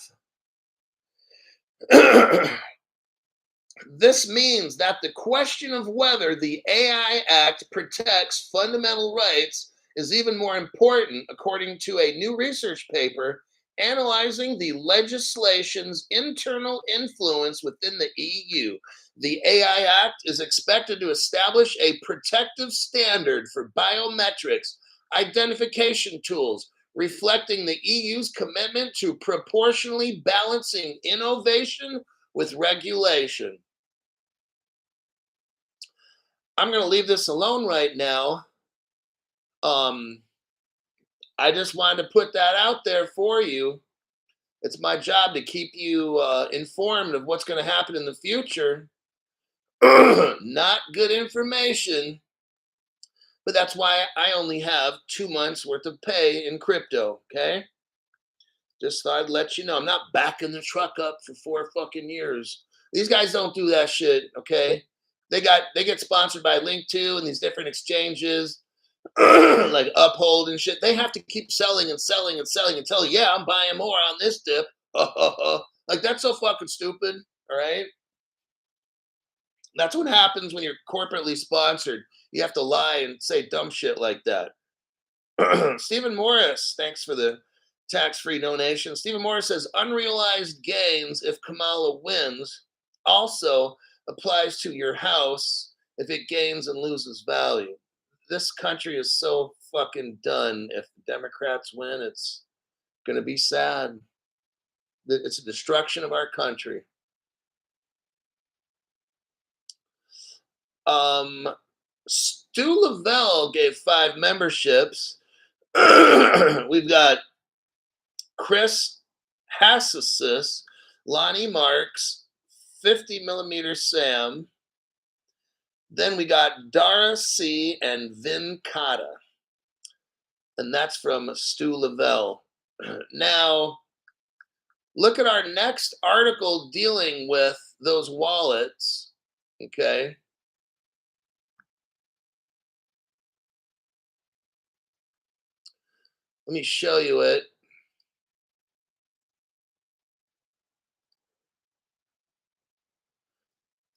This means that the question of whether the AI Act protects fundamental rights is even more important, according to a new research paper analyzing the legislation's internal influence within the EU. The AI Act is expected to establish a protective standard for biometrics identification tools, reflecting the EU's commitment to proportionally balancing innovation with regulation. I'm going to leave this alone right now. I just wanted to put that out there for you. It's my job to keep you informed of what's going to happen in the future. Not good information, but that's why I only have 2 months worth of pay in crypto. Okay. Just thought I'd let you know. I'm not backing the truck up for 4 fucking years. These guys don't do that shit. Okay. They get sponsored by Link2 and these different exchanges. Like Uphold and shit. They have to keep selling and selling and selling until, yeah, I'm buying more on this dip. Like, that's so fucking stupid. All right. That's what happens when you're corporately sponsored. You have to lie and say dumb shit like that. Stephen Morris, thanks for the tax-free donation. Stephen Morris says unrealized gains if Kamala wins also applies to your house if it gains and loses value. This country is so fucking done. If the Democrats win, it's going to be sad. It's a destruction of our country. Stu Lavelle gave 5 memberships. We've got Chris Hassasis, Lonnie Marks, 50mm Sam. Then we got Dara C. and Vin Kata. And that's from Stu Lavelle. Now, look at our next article dealing with those wallets. Okay. Let me show you it.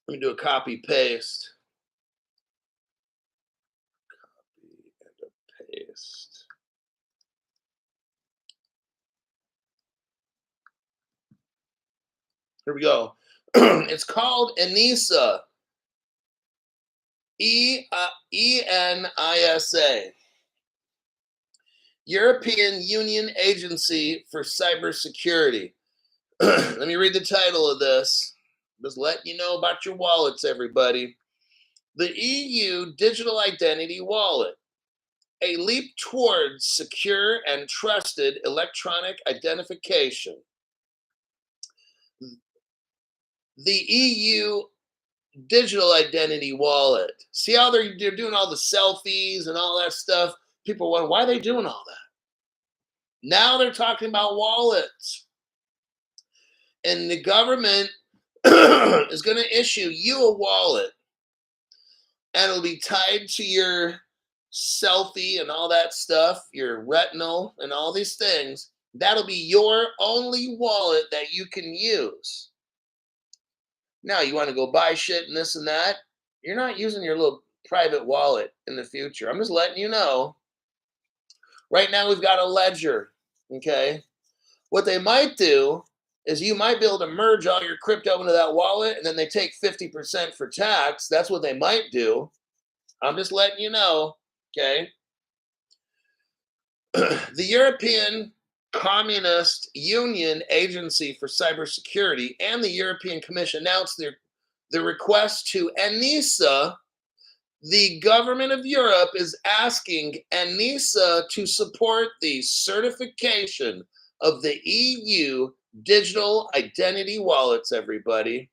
Let me do a copy paste. Copy and a Paste. Here we go. It's called ENISA. ENISA. European Union Agency for Cybersecurity. Let me read the title of this. Just letting you know about your wallets, everybody. The EU Digital Identity Wallet, a leap towards secure and trusted electronic identification. The EU Digital Identity Wallet. See how they're doing all the selfies and all that stuff? People wonder, why are they doing all that? Now they're talking about wallets. And the government is going to issue you a wallet, and it'll be tied to your selfie and all that stuff, your retinal and all these things. That'll be your only wallet that you can use. Now, you want to go buy shit and this and that, you're not using your little private wallet in the future. I'm just letting you know. Right now, we've got a ledger, okay? What they might do is you might be able to merge all your crypto into that wallet, and then they take 50% for tax. That's what they might do. I'm just letting you know, okay? The European Communist Union Agency for Cybersecurity and the European Commission announced their request to ENISA. The government of Europe is asking ENISA to support the certification of the EU digital identity wallets, everybody.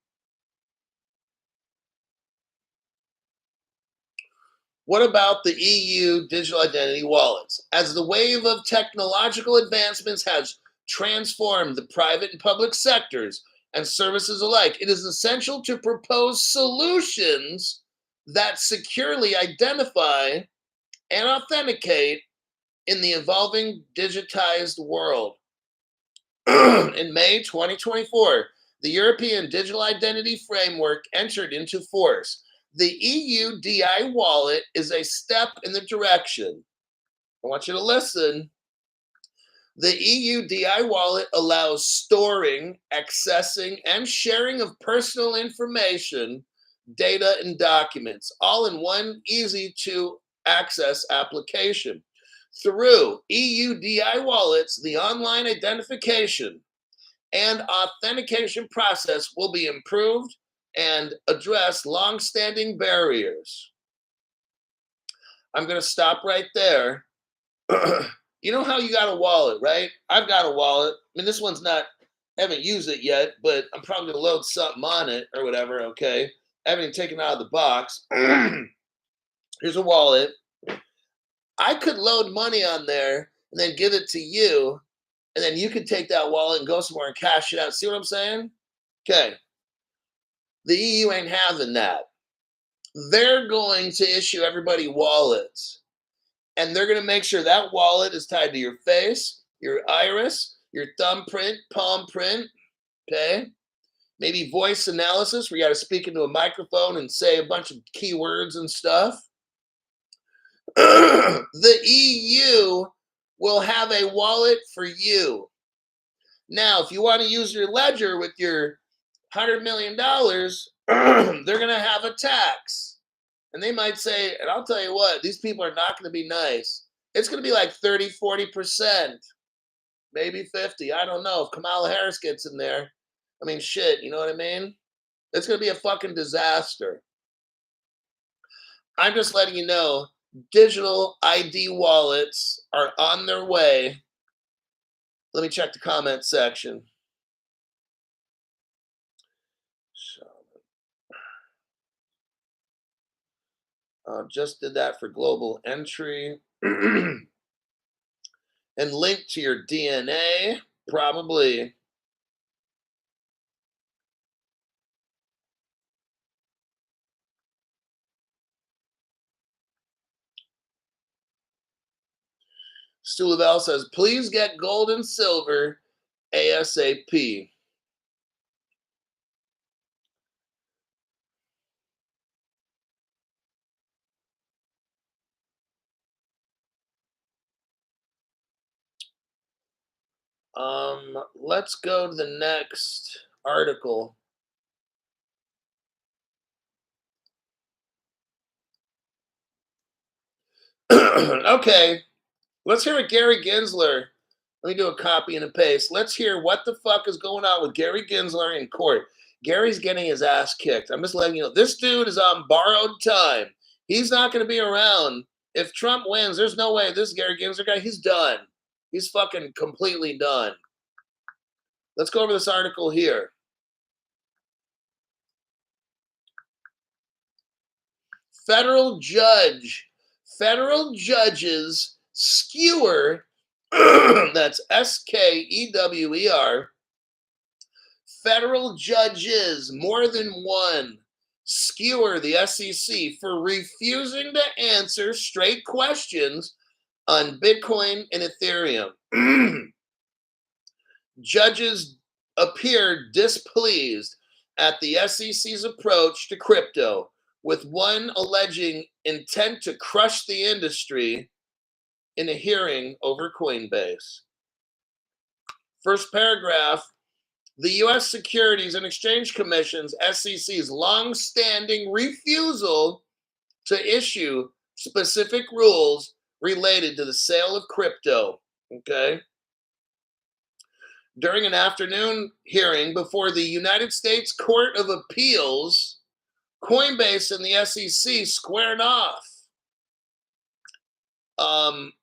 What about the EU digital identity wallets? As the wave of technological advancements has transformed the private and public sectors and services alike, it is essential to propose solutions that securely identify and authenticate in the evolving digitized world. In May 2024, the European Digital Identity Framework entered into force. The EU DI wallet is a step in the direction. I want you to listen. The EU DI wallet allows storing, accessing, and sharing of personal information, data, and documents, all in one easy-to-access application. Through EU DI wallets, the online identification and authentication process will be improved and address long-standing barriers. I'm going to stop right there. You know how you got a wallet, right? I've got a wallet. I mean, this one's not, I haven't used it yet, but I'm probably going to load something on it or whatever, okay? I haven't even taken it out of the box. Here's a wallet. I could load money on there and then give it to you, and then you could take that wallet and go somewhere and cash it out. See what I'm saying? Okay. The EU ain't having that. They're going to issue everybody wallets, and they're going to make sure that wallet is tied to your face, your iris, your thumbprint, palm print, okay? Maybe voice analysis where you got to speak into a microphone and say a bunch of keywords and stuff. The EU will have a wallet for you. Now, if you want to use your ledger with your $100 million, they're going to have a tax. And they might say, and I'll tell you what, these people are not going to be nice. It's going to be like 30, 40%, maybe 50. I don't know. If Kamala Harris gets in there, I mean, shit, you know what I mean? It's going to be a fucking disaster. I'm just letting you know, digital ID wallets are on their way. Let me check the comment section. Just did that for global entry. And link to your DNA, probably. Stu Lavelle says, please get gold and silver ASAP. Let's go to the next article. Okay, let's hear what Gary Gensler. Let me do a copy and a paste. Let's hear what the fuck is going on with Gary Gensler in court. Gary's getting his ass kicked. I'm just letting you know. This dude is on borrowed time. He's not going to be around. If Trump wins, there's no way this Gary Gensler guy, he's done. He's fucking completely done. Let's go over this article here. Federal judges skewer, that's SKEWER, federal judges, more than one, skewer the SEC for refusing to answer straight questions on Bitcoin and Ethereum. Judges appeared displeased at the SEC's approach to crypto, with one alleging intent to crush the industry in a hearing over Coinbase. First paragraph, the U.S. Securities and Exchange Commission's SEC's long-standing refusal to issue specific rules related to the sale of crypto, okay? During an afternoon hearing before the United States Court of Appeals, Coinbase and the SEC squared off.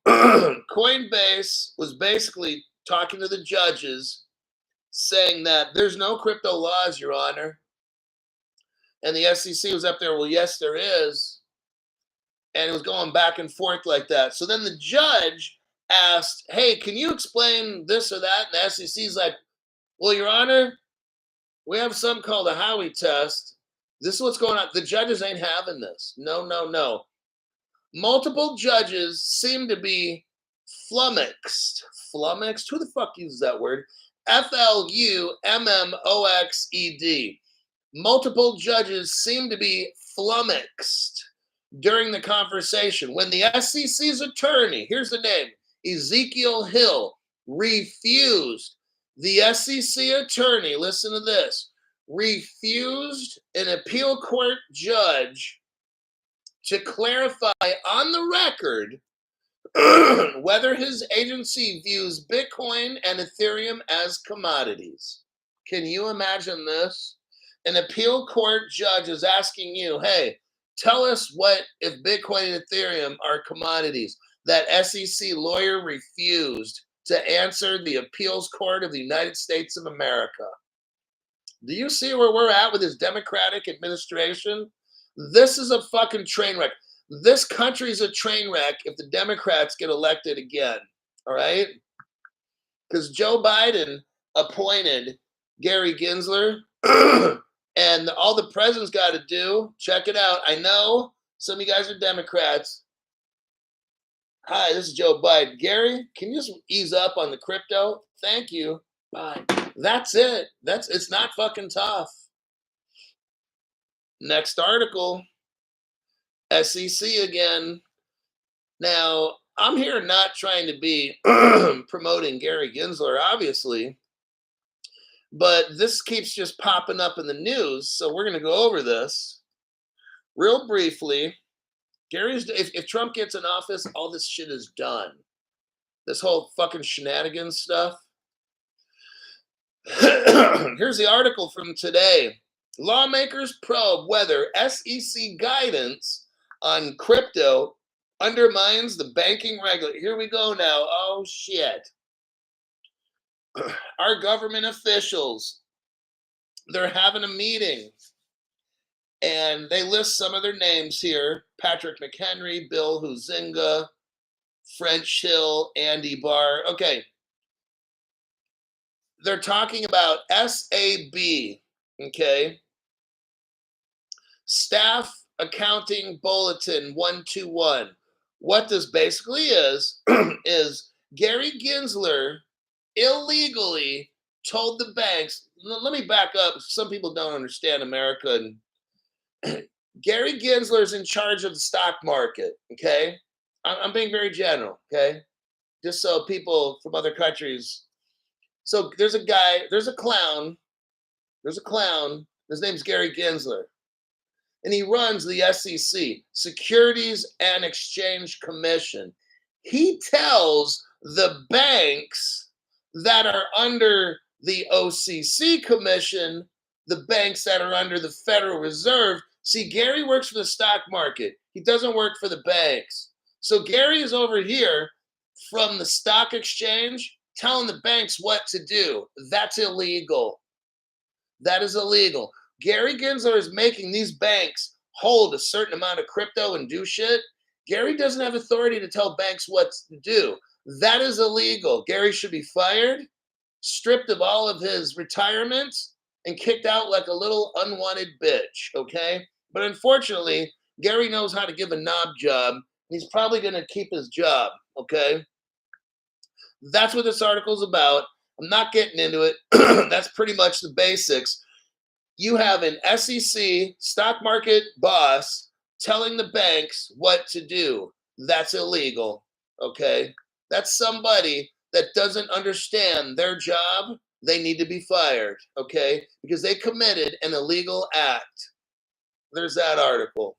Coinbase was basically talking to the judges, saying that there's no crypto laws, Your Honor. And the SEC was up there, well, yes, there is. And it was going back and forth like that. So then the judge asked, hey, can you explain this or that? And the SEC's like, well, Your Honor, we have something called a Howey test. This is what's going on. The judges ain't having this. No, no, no. Multiple judges seem to be flummoxed. Flummoxed? Who the fuck uses that word? FLUMMOXED. Multiple judges seem to be flummoxed during the conversation when the SEC's attorney, here's the name, Ezekiel Hill, refused. The SEC attorney, listen to this, refused an appeal court judge to clarify on the record whether his agency views Bitcoin and Ethereum as commodities. Can you imagine this? An appeal court judge is asking you, hey, tell us what if Bitcoin and Ethereum are commodities. That SEC lawyer refused to answer the appeals court of the United States of America. Do you see where we're at with this Democratic administration? This is a fucking train wreck. This country's a train wreck if the Democrats get elected again, all right? Because Joe Biden appointed Gary Gensler, and all the president's got to do, check it out. I know some of you guys are Democrats. Hi, this is Joe Biden. Gary, can you just ease up on the crypto? Thank you. Bye. That's it. It's not fucking tough. Next article, SEC again. Now, I'm here not trying to be promoting Gary Gensler, obviously, but this keeps just popping up in the news, so we're going to go over this real briefly. If Trump gets in office, all this shit is done. This whole fucking shenanigans stuff. Here's the article from today. Lawmakers probe whether SEC guidance on crypto undermines the banking regulator. Here we go now. Oh, shit. Our government officials, they're having a meeting. And they list some of their names here. Patrick McHenry, Bill Huizenga, French Hill, Andy Barr. Okay. They're talking about SAB, okay? Staff Accounting Bulletin 121. What this basically is, is Gary Gensler illegally told the banks, let me back up. Some people don't understand America. And Gary Gensler is in charge of the stock market, okay? I'm being very general, okay? Just so people from other countries, So there's a guy, there's a clown, his name's Gary Gensler, and he runs the SEC, Securities and Exchange Commission. He tells the banks that are under the OCC Commission, the banks that are under the Federal Reserve. See, Gary works for the stock market. He doesn't work for the banks. So Gary is over here from the stock exchange telling the banks what to do. That's illegal. That is illegal. Gary Gensler is making these banks hold a certain amount of crypto and do shit. Gary doesn't have authority to tell banks what to do. That is illegal. Gary should be fired, stripped of all of his retirement, and kicked out like a little unwanted bitch, okay? But unfortunately, Gary knows how to give a knob job. He's probably going to keep his job, okay? That's what this article's about. I'm not getting into it. That's pretty much the basics. You have an SEC stock market boss telling the banks what to do. That's illegal, okay? That's somebody that doesn't understand their job. They need to be fired, okay? Because they committed an illegal act. There's that article.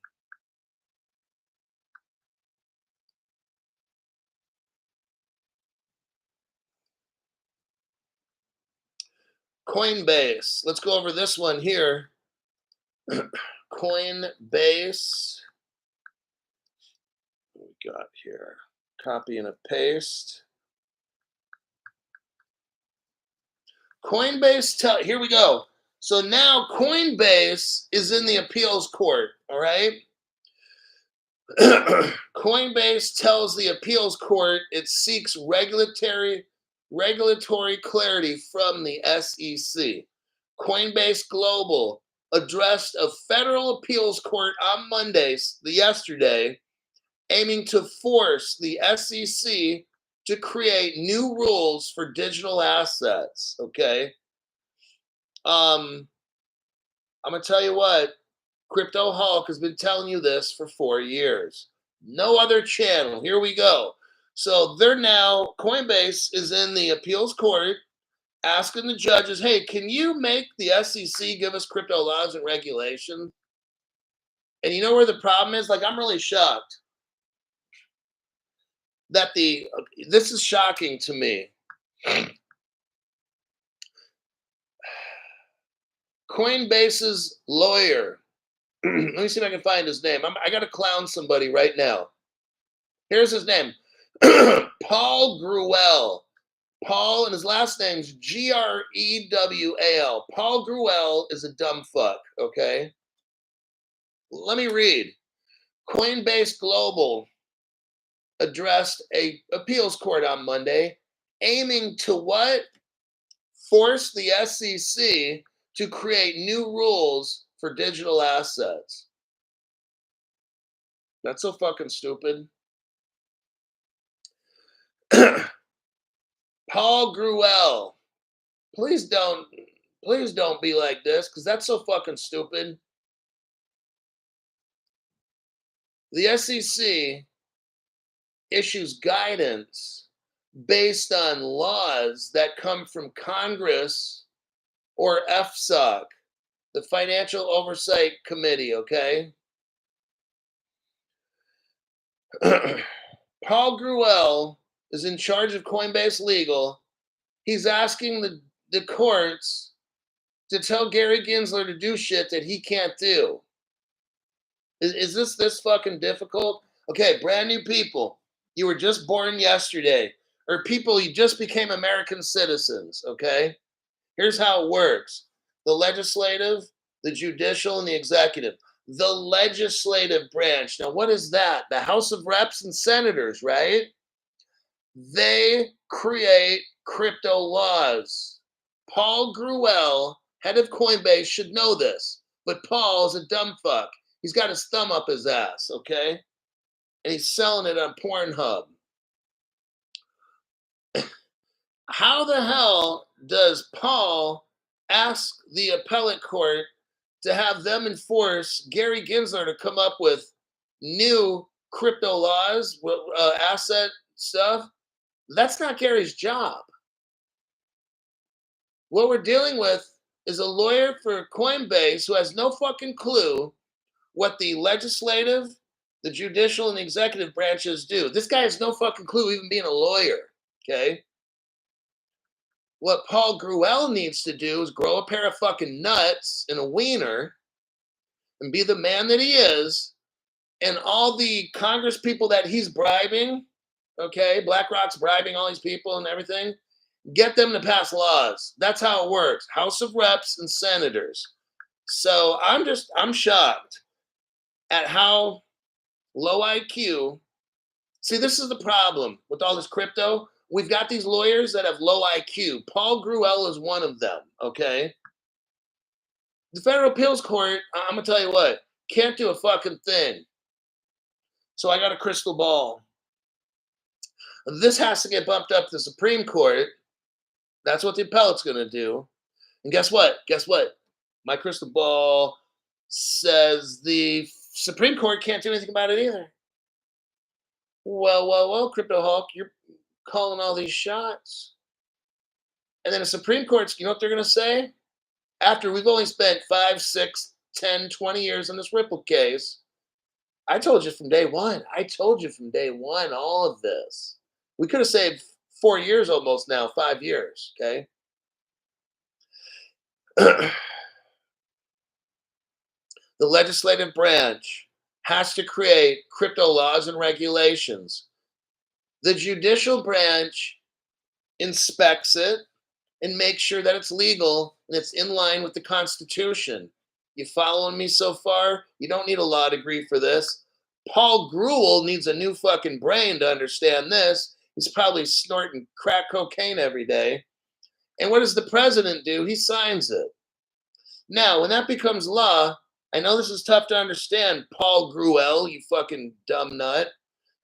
Coinbase. Let's go over this one here. Coinbase. What we got here? Copy and a paste. Coinbase, here we go. So now Coinbase is in the appeals court, all right? Coinbase tells the appeals court it seeks regulatory clarity from the SEC. Coinbase Global addressed a federal appeals court on yesterday, aiming to force the SEC to create new rules for digital assets, okay? I'm going to tell you what, Crypto Hulk has been telling you this for 4 years. No other channel. Here we go. So Coinbase is in the appeals court asking the judges, hey, can you make the SEC give us crypto laws and regulations? And you know where the problem is? Like, I'm really shocked that this is shocking to me. Coinbase's lawyer, let me see if I can find his name. I got to clown somebody right now. Here's his name. Paul Gruel. Paul, and his last name's Grewal. Paul Gruel is a dumb fuck, okay? Let me read. Coinbase Global addressed a appeals court on Monday, aiming to what? Force the SEC to create new rules for digital assets. That's so fucking stupid. Paul Gruel, please don't be like this, because that's so fucking stupid. The SEC issues guidance based on laws that come from Congress or FSOC, the Financial Oversight Committee, okay? Paul Gruel is in charge of Coinbase Legal. He's asking the courts to tell Gary Gensler to do shit that he can't do. Is this fucking difficult? Okay, brand new people. You were just born yesterday. Or people, you just became American citizens, okay? Here's how it works. The legislative, the judicial, and the executive. The legislative branch. Now, what is that? The House of Reps and Senators, right? They create crypto laws. Paul Gruel, head of Coinbase, should know this. But Paul is a dumb fuck. He's got his thumb up his ass, okay? And he's selling it on Pornhub. How the hell does Paul ask the appellate court to have them enforce Gary Gensler to come up with new crypto laws, asset stuff? That's not Gary's job. What we're dealing with is a lawyer for Coinbase who has no fucking clue what the legislative, the judicial, and the executive branches do. This guy has no fucking clue even being a lawyer, okay? What Paul Gruel needs to do is grow a pair of fucking nuts and a wiener and be the man that he is. And all the Congress people that he's bribing, okay, BlackRock's bribing all these people and everything, get them to pass laws. That's how it works. House of Reps and senators. So I'm shocked at how low IQ. See, this is the problem with all this crypto. We've got these lawyers that have low IQ. Paul Gruel is one of them, okay? The Federal Appeals Court, I'm going to tell you what, can't do a fucking thing. So I got a crystal ball. This has to get bumped up to the Supreme Court. That's what the appellate's going to do. And guess what? Guess what? My crystal ball says the Supreme Court can't do anything about it either. Well, Crypto Hulk, you're calling all these shots. And then the Supreme Court's, you know what they're going to say? After we've only spent 5, 6, 10, 20 years on this Ripple case, I told you from day one. I told you from day one all of this. We could have saved 4 years almost now, 5 years, okay? The legislative branch has to create crypto laws and regulations. The judicial branch inspects it and makes sure that it's legal and it's in line with the Constitution. You following me so far? You don't need a law degree for this. Paul Gruel needs a new fucking brain to understand this. He's probably snorting crack cocaine every day. And what does the president do? He signs it. Now, when that becomes law, I know this is tough to understand, Paul Gruel, you fucking dumb nut.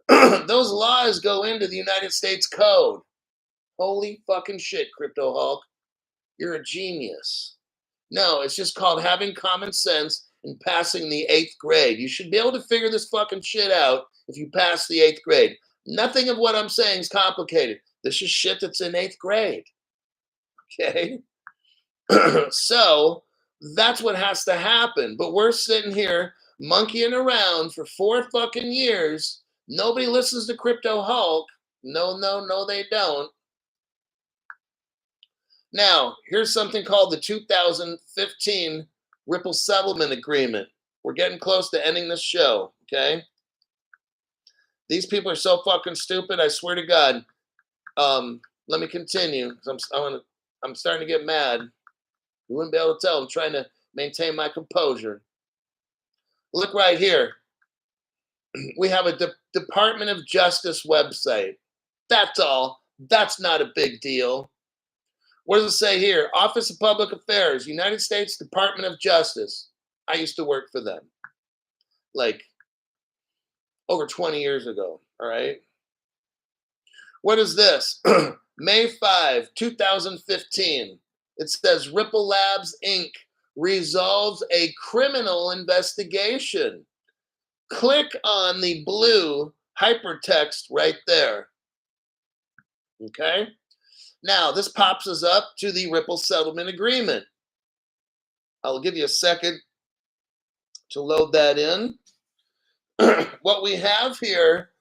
Those laws go into the United States Code. Holy fucking shit, Crypto Hulk. You're a genius. No, it's just called having common sense and passing the 8th grade. You should be able to figure this fucking shit out if you pass the 8th grade. Nothing of what I'm saying is complicated. This is shit that's in 8th grade. Okay? So, that's what has to happen. But we're sitting here monkeying around for 4 fucking years. Nobody listens to Crypto Hulk. No, they don't. Now, here's something called the 2015 Ripple Settlement Agreement. We're getting close to ending this show, okay? These people are so fucking stupid, I swear to God. Let me continue, because I'm starting to get mad. You wouldn't be able to tell. I'm trying to maintain my composure. Look right here. We have a Department of Justice website. That's all. That's not a big deal. What does it say here? Office of Public Affairs, United States Department of Justice. I used to work for them. Like, over 20 years ago, all right? What is this? May 5, 2015. It says Ripple Labs, Inc. resolves a criminal investigation. Click on the blue hypertext right there. Okay? Now, this pops us up to the Ripple Settlement Agreement. I'll give you a second to load that in. What we have here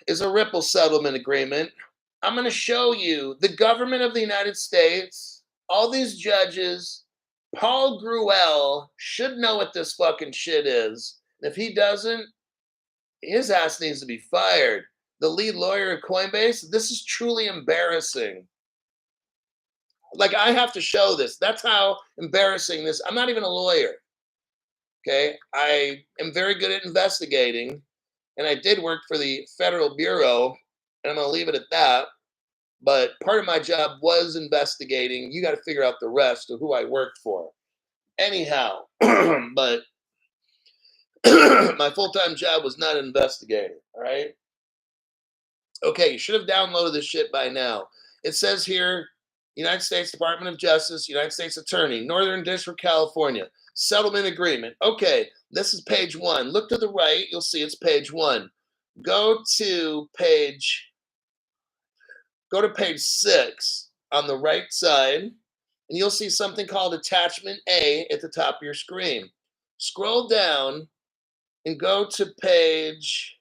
is a Ripple Settlement Agreement. I'm going to show you the government of the United States, all these judges. Paul Gruel should know what this fucking shit is. And if he doesn't, his ass needs to be fired. The lead lawyer at Coinbase, this is truly embarrassing. Like, I have to show this. That's how embarrassing this. I'm not even a lawyer. Okay? I am very good at investigating. And I did work for the Federal Bureau, and I'm going to leave it at that. But part of my job was investigating. You got to figure out the rest of who I worked for. Anyhow, but my full-time job was not investigating, all right? Okay, you should have downloaded this shit by now. It says here, United States Department of Justice, United States Attorney, Northern District, California, Settlement Agreement. Okay, this is page 1. Look to the right, you'll see it's page 1. Go to page 6. on the right side, and you'll see something called Attachment A at the top of your screen. Scroll down and go to page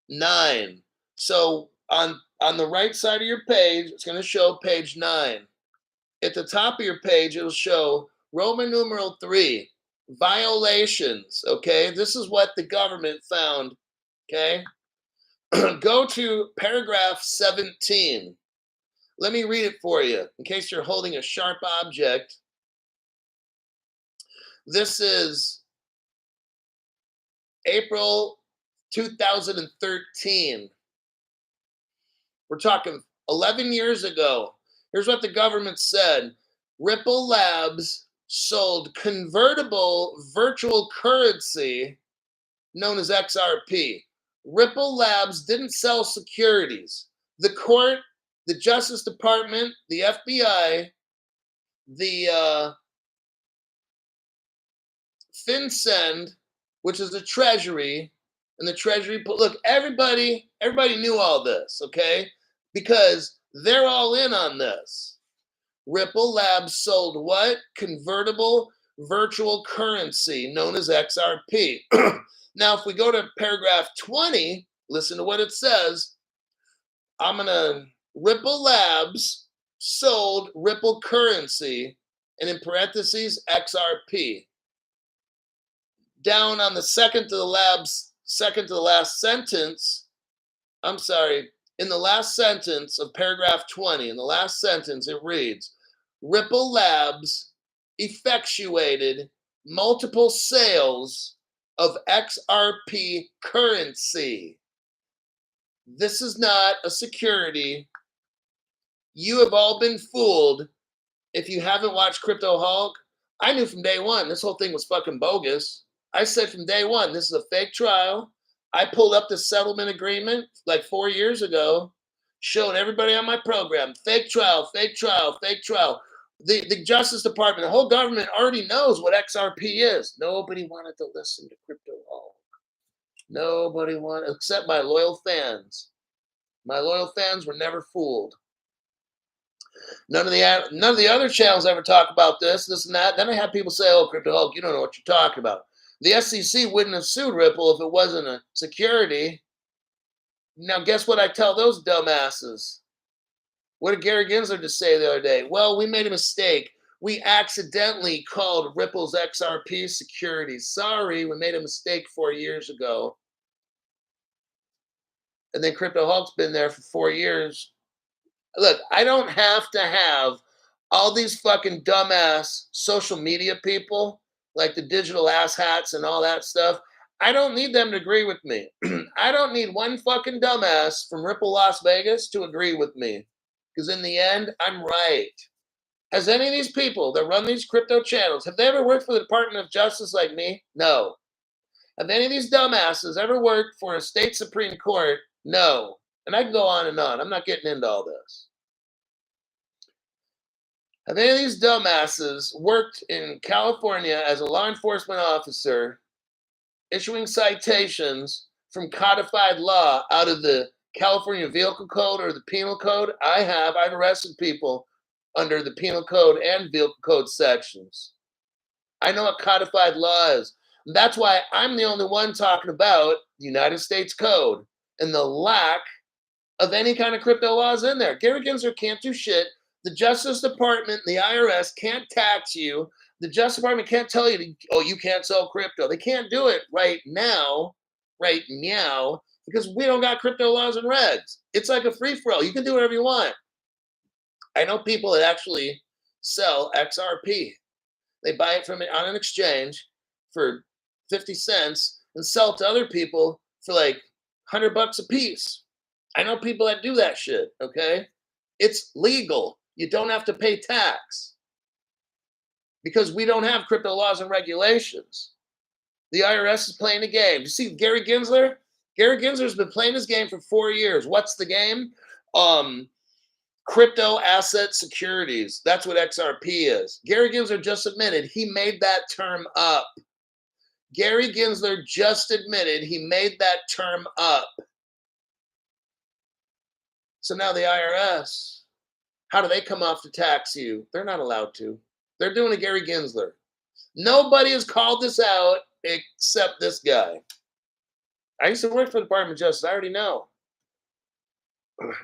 9. So on the right side of your page, it's going to show page 9. At the top of your page, it'll show Roman numeral 3, violations. Okay, this is what the government found. Okay, go to paragraph 17. Let me read it for you in case you're holding a sharp object. This is April 2013. We're talking 11 years ago. Here's what the government said. Ripple Labs sold convertible virtual currency known as XRP. Ripple Labs didn't sell securities. The court, the Justice Department, the FBI, the FinCEN, which is the Treasury, and the Treasury. Look, everybody knew all this, okay? Because they're all in on this. Ripple Labs sold what? Convertible virtual currency known as XRP. Now, if we go to paragraph 20, listen to what it says. Ripple Labs sold Ripple currency, and in parentheses, XRP. Down on the second to the last sentence, in the last sentence of paragraph 20, in the last sentence, it reads, Ripple Labs effectuated multiple sales of XRP currency. This is not a security. You have all been fooled. If you haven't watched Crypto Hulk, I knew from day one this whole thing was fucking bogus. I said from day one, this is a fake trial. I pulled up the settlement agreement like 4 years ago, showed everybody on my program, fake trial, fake trial, fake trial. The Justice Department, the whole government already knows what XRP is. Nobody wanted to listen to Crypto Hulk. Nobody wanted, except my loyal fans. My loyal fans were never fooled. None of the other channels ever talk about this and that. Then I have people say, oh, Crypto Hulk, you don't know what you're talking about. The SEC wouldn't have sued Ripple if it wasn't a security. Now, guess what I tell those dumbasses? What did Gary Gensler just say the other day? Well, we made a mistake. We accidentally called Ripple's XRP securities. Sorry, we made a mistake 4 years ago. And then Crypto Hulk's been there for 4 years. Look, I don't have to have all these fucking dumbass social media people, like the digital asshats and all that stuff. I don't need them to agree with me. I don't need one fucking dumbass from Ripple Las Vegas to agree with me. Because in the end, I'm right. Has any of these people that run these crypto channels, have they ever worked for the Department of Justice like me? No. Have any of these dumbasses ever worked for a state Supreme Court? No. And I can go on and on. I'm not getting into all this. Have any of these dumbasses worked in California as a law enforcement officer, issuing citations from codified law out of the California Vehicle Code or the Penal Code? I have. I've arrested people under the Penal Code and Vehicle Code sections. I know what codified law is. That's why I'm the only one talking about the United States Code and the lack of any kind of crypto laws in there. Gary Gensler can't do shit. The Justice Department and the IRS can't tax you. The Justice Department can't tell you, you can't sell crypto. They can't do it right now, because we don't got crypto laws and regs. It's like a free-for-all. You can do whatever you want. I know people that actually sell XRP. They buy it from it on an exchange for 50 cents and sell it to other people for like $100 a piece. I know people that do that shit, okay? It's legal. You don't have to pay tax because we don't have crypto laws and regulations. The IRS is playing a game. You see Gary Gensler? Gary Gensler's been playing his game for 4 years. What's the game? Crypto asset securities. That's what XRP is. Gary Gensler just admitted he made that term up. Gary Gensler just admitted he made that term up. So now the IRS, how do they come off to tax you? They're not allowed to. They're doing a Gary Gensler. Nobody has called this out except this guy. I used to work for the Department of Justice. I already know.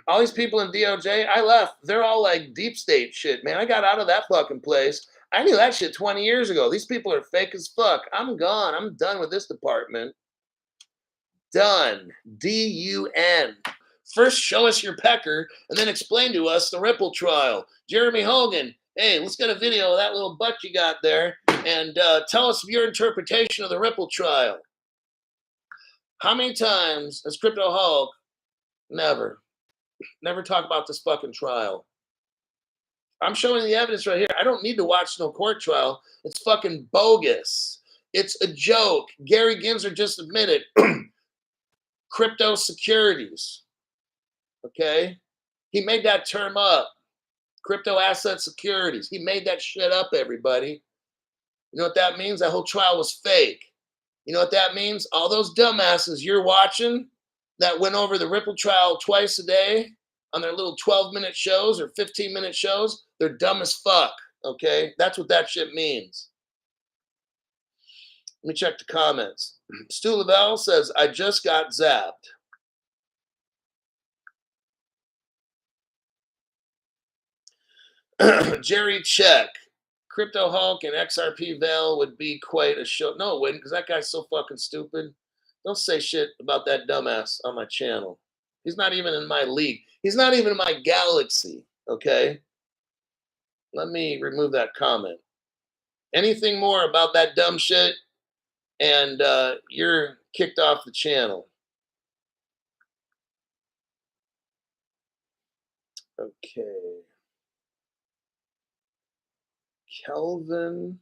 All these people in DOJ, I left. They're all like deep state shit, man. I got out of that fucking place. I knew that shit 20 years ago. These people are fake as fuck. I'm gone. I'm done with this department. Done. D-U-N. First, show us your pecker, and then explain to us the Ripple trial. Jeremy Hogan, hey, let's get a video of that little butt you got there, and tell us your interpretation of the Ripple trial. How many times has Crypto Hulk never talk about this fucking trial? I'm showing the evidence right here. I don't need to watch no court trial. It's fucking bogus. It's a joke. Gary Gensler just admitted crypto securities. Okay? He made that term up. Crypto asset securities. He made that shit up, everybody. You know what that means? That whole trial was fake. You know what that means? All those dumbasses you're watching that went over the Ripple trial twice a day on their little 12-minute shows or 15-minute shows, they're dumb as fuck, okay? That's what that shit means. Let me check the comments. Stu Lavelle says, I just got zapped. Jerry Check. Crypto Hulk and XRP Val would be quite a show. No, it wouldn't, because that guy's so fucking stupid. Don't say shit about that dumbass on my channel. He's not even in my league. He's not even in my galaxy, okay? Let me remove that comment. Anything more about that dumb shit, and you're kicked off the channel. Okay. Kelvin,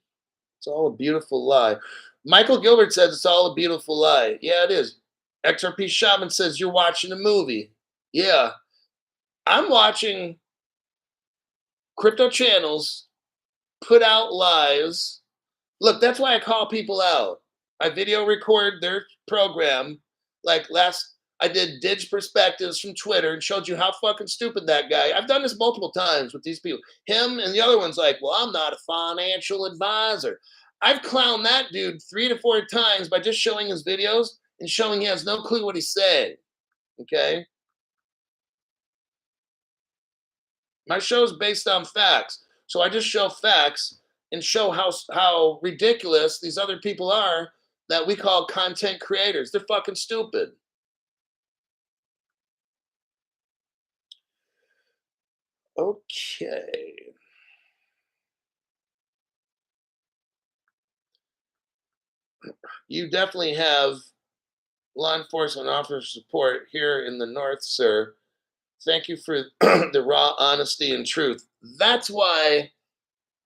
it's all a beautiful lie. Michael Gilbert says it's all a beautiful lie. Yeah, it is. XRP Shaman says you're watching a movie. Yeah. I'm watching crypto channels put out lies. Look, that's why I call people out. I video record their program. Like I did Dig Perspectives from Twitter and showed you how fucking stupid that guy. I've done this multiple times with these people. Him and the other one's like, well, I'm not a financial advisor. I've clowned that dude 3 to 4 times by just showing his videos and showing he has no clue what he's saying. Okay? My show is based on facts. So I just show facts and show how ridiculous these other people are that we call content creators. They're fucking stupid. Okay. You definitely have law enforcement officer support here in the North, sir. Thank you for the raw honesty and truth. That's why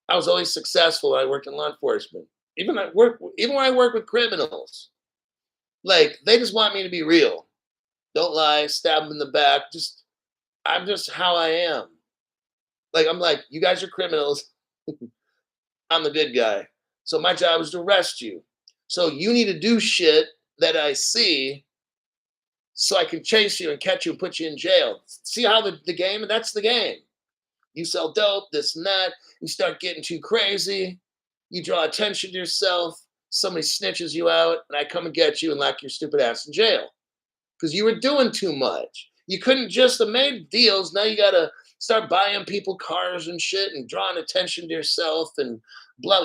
I was always successful when I worked in law enforcement. Even when I work with criminals, like they just want me to be real. Don't lie, stab them in the back. I'm just how I am. Like I'm like, you guys are criminals. I'm the good guy. So my job is to arrest you. So you need to do shit that I see so I can chase you and catch you and put you in jail. See how the game, that's the game. You sell dope, this and that, you start getting too crazy, you draw attention to yourself, somebody snitches you out, and I come and get you and lock your stupid ass in jail. Because you were doing too much. You couldn't just have made deals, now you gotta start buying people cars and shit and drawing attention to yourself and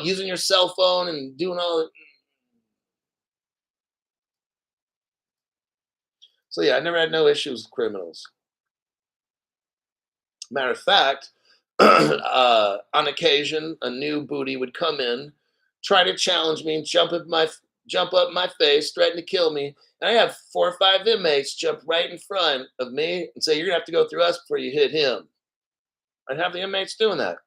using your cell phone and doing all that. So yeah, I never had no issues with criminals. Matter of fact, on occasion, a new booty would come in, try to challenge me, and jump up my face, threaten to kill me. And I have 4 or 5 inmates jump right in front of me and say, "You're gonna have to go through us before you hit him." I'd have the inmates doing that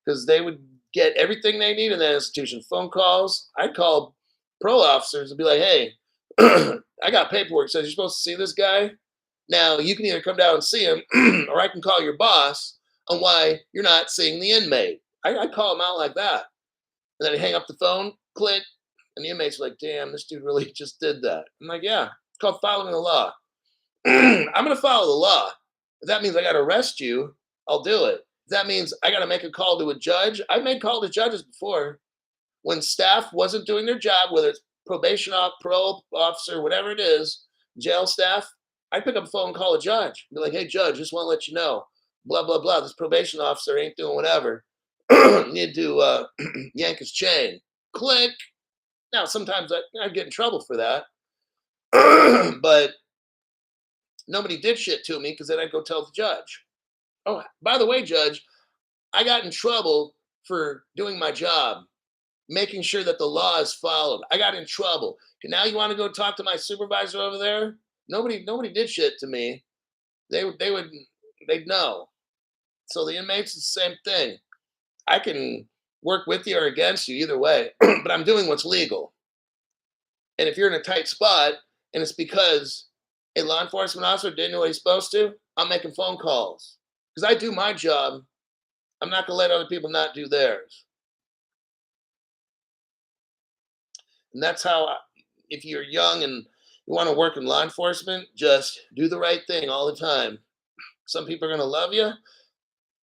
because they would get everything they need in that institution. Phone calls. I'd call parole officers and be like, "Hey, I got paperwork says you're supposed to see this guy. Now you can either come down and see him, or I can call your boss on why you're not seeing the inmate." I call him out like that. And then I hang up the phone, click, and the inmate's like, "Damn, this dude really just did that." I'm like, "Yeah, it's called following the law." I'm going to follow the law. If that means I got to arrest you, I'll do it. If that means I got to make a call to a judge, I've made call to judges before when staff wasn't doing their job, whether it's probation parole officer, whatever it is, jail staff. I pick up a phone and call a judge. Be like, hey, judge, just want to let you know, blah, blah, blah. This probation officer ain't doing whatever. Need to yank his chain. Click. Now, sometimes I'd get in trouble for that. But nobody did shit to me because then I'd go tell the judge. Oh, by the way, judge, I got in trouble for doing my job, making sure that the law is followed. I got in trouble. Now you want to go talk to my supervisor over there? Nobody did shit to me. They'd know. So the inmates, the same thing. I can work with you or against you either way, but I'm doing what's legal. And if you're in a tight spot and it's because a law enforcement officer didn't know what he's supposed to, I'm making phone calls because I do my job. I'm not going to let other people not do theirs. And that's how, if you're young and you want to work in law enforcement, just do the right thing all the time. Some people are going to love you.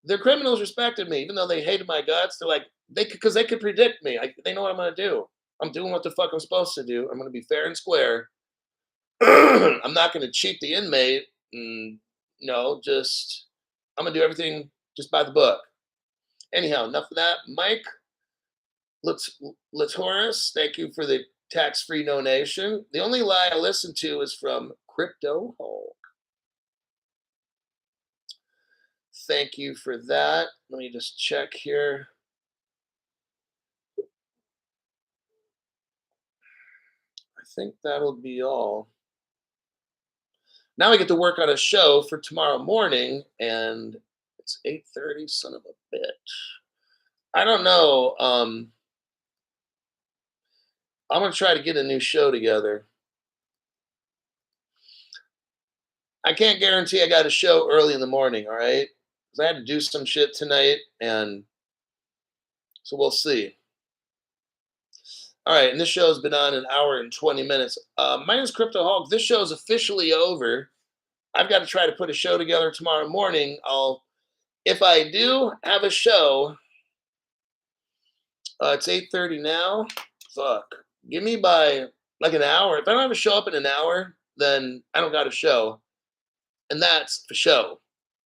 Their criminals respected me, even though they hated my guts. They're like, because they could predict me. They know what I'm going to do. I'm doing what the fuck I'm supposed to do. I'm going to be fair and square. I'm not going to cheat the inmate. And, I'm going to do everything just by the book. Anyhow, enough of that. Mike, let's Horace, thank you for the tax-free donation. The only lie I listen to is from Crypto Hulk. Thank you for that. Let me just check here. I think that'll be all. Now I get to work on a show for tomorrow morning, and it's 8:30, son of a bitch. I don't know. I'm going to try to get a new show together. I can't guarantee I got a show early in the morning, all right? Because I had to do some shit tonight, and so we'll see. All right, and this show's been on an hour and 20 minutes. My name is Crypto Hulk. This show is officially over. I've got to try to put a show together tomorrow morning. If I do have a show, it's 8:30 now. Fuck. Give me by like an hour. If I don't have a show up in an hour, then I don't got a show. And that's for show.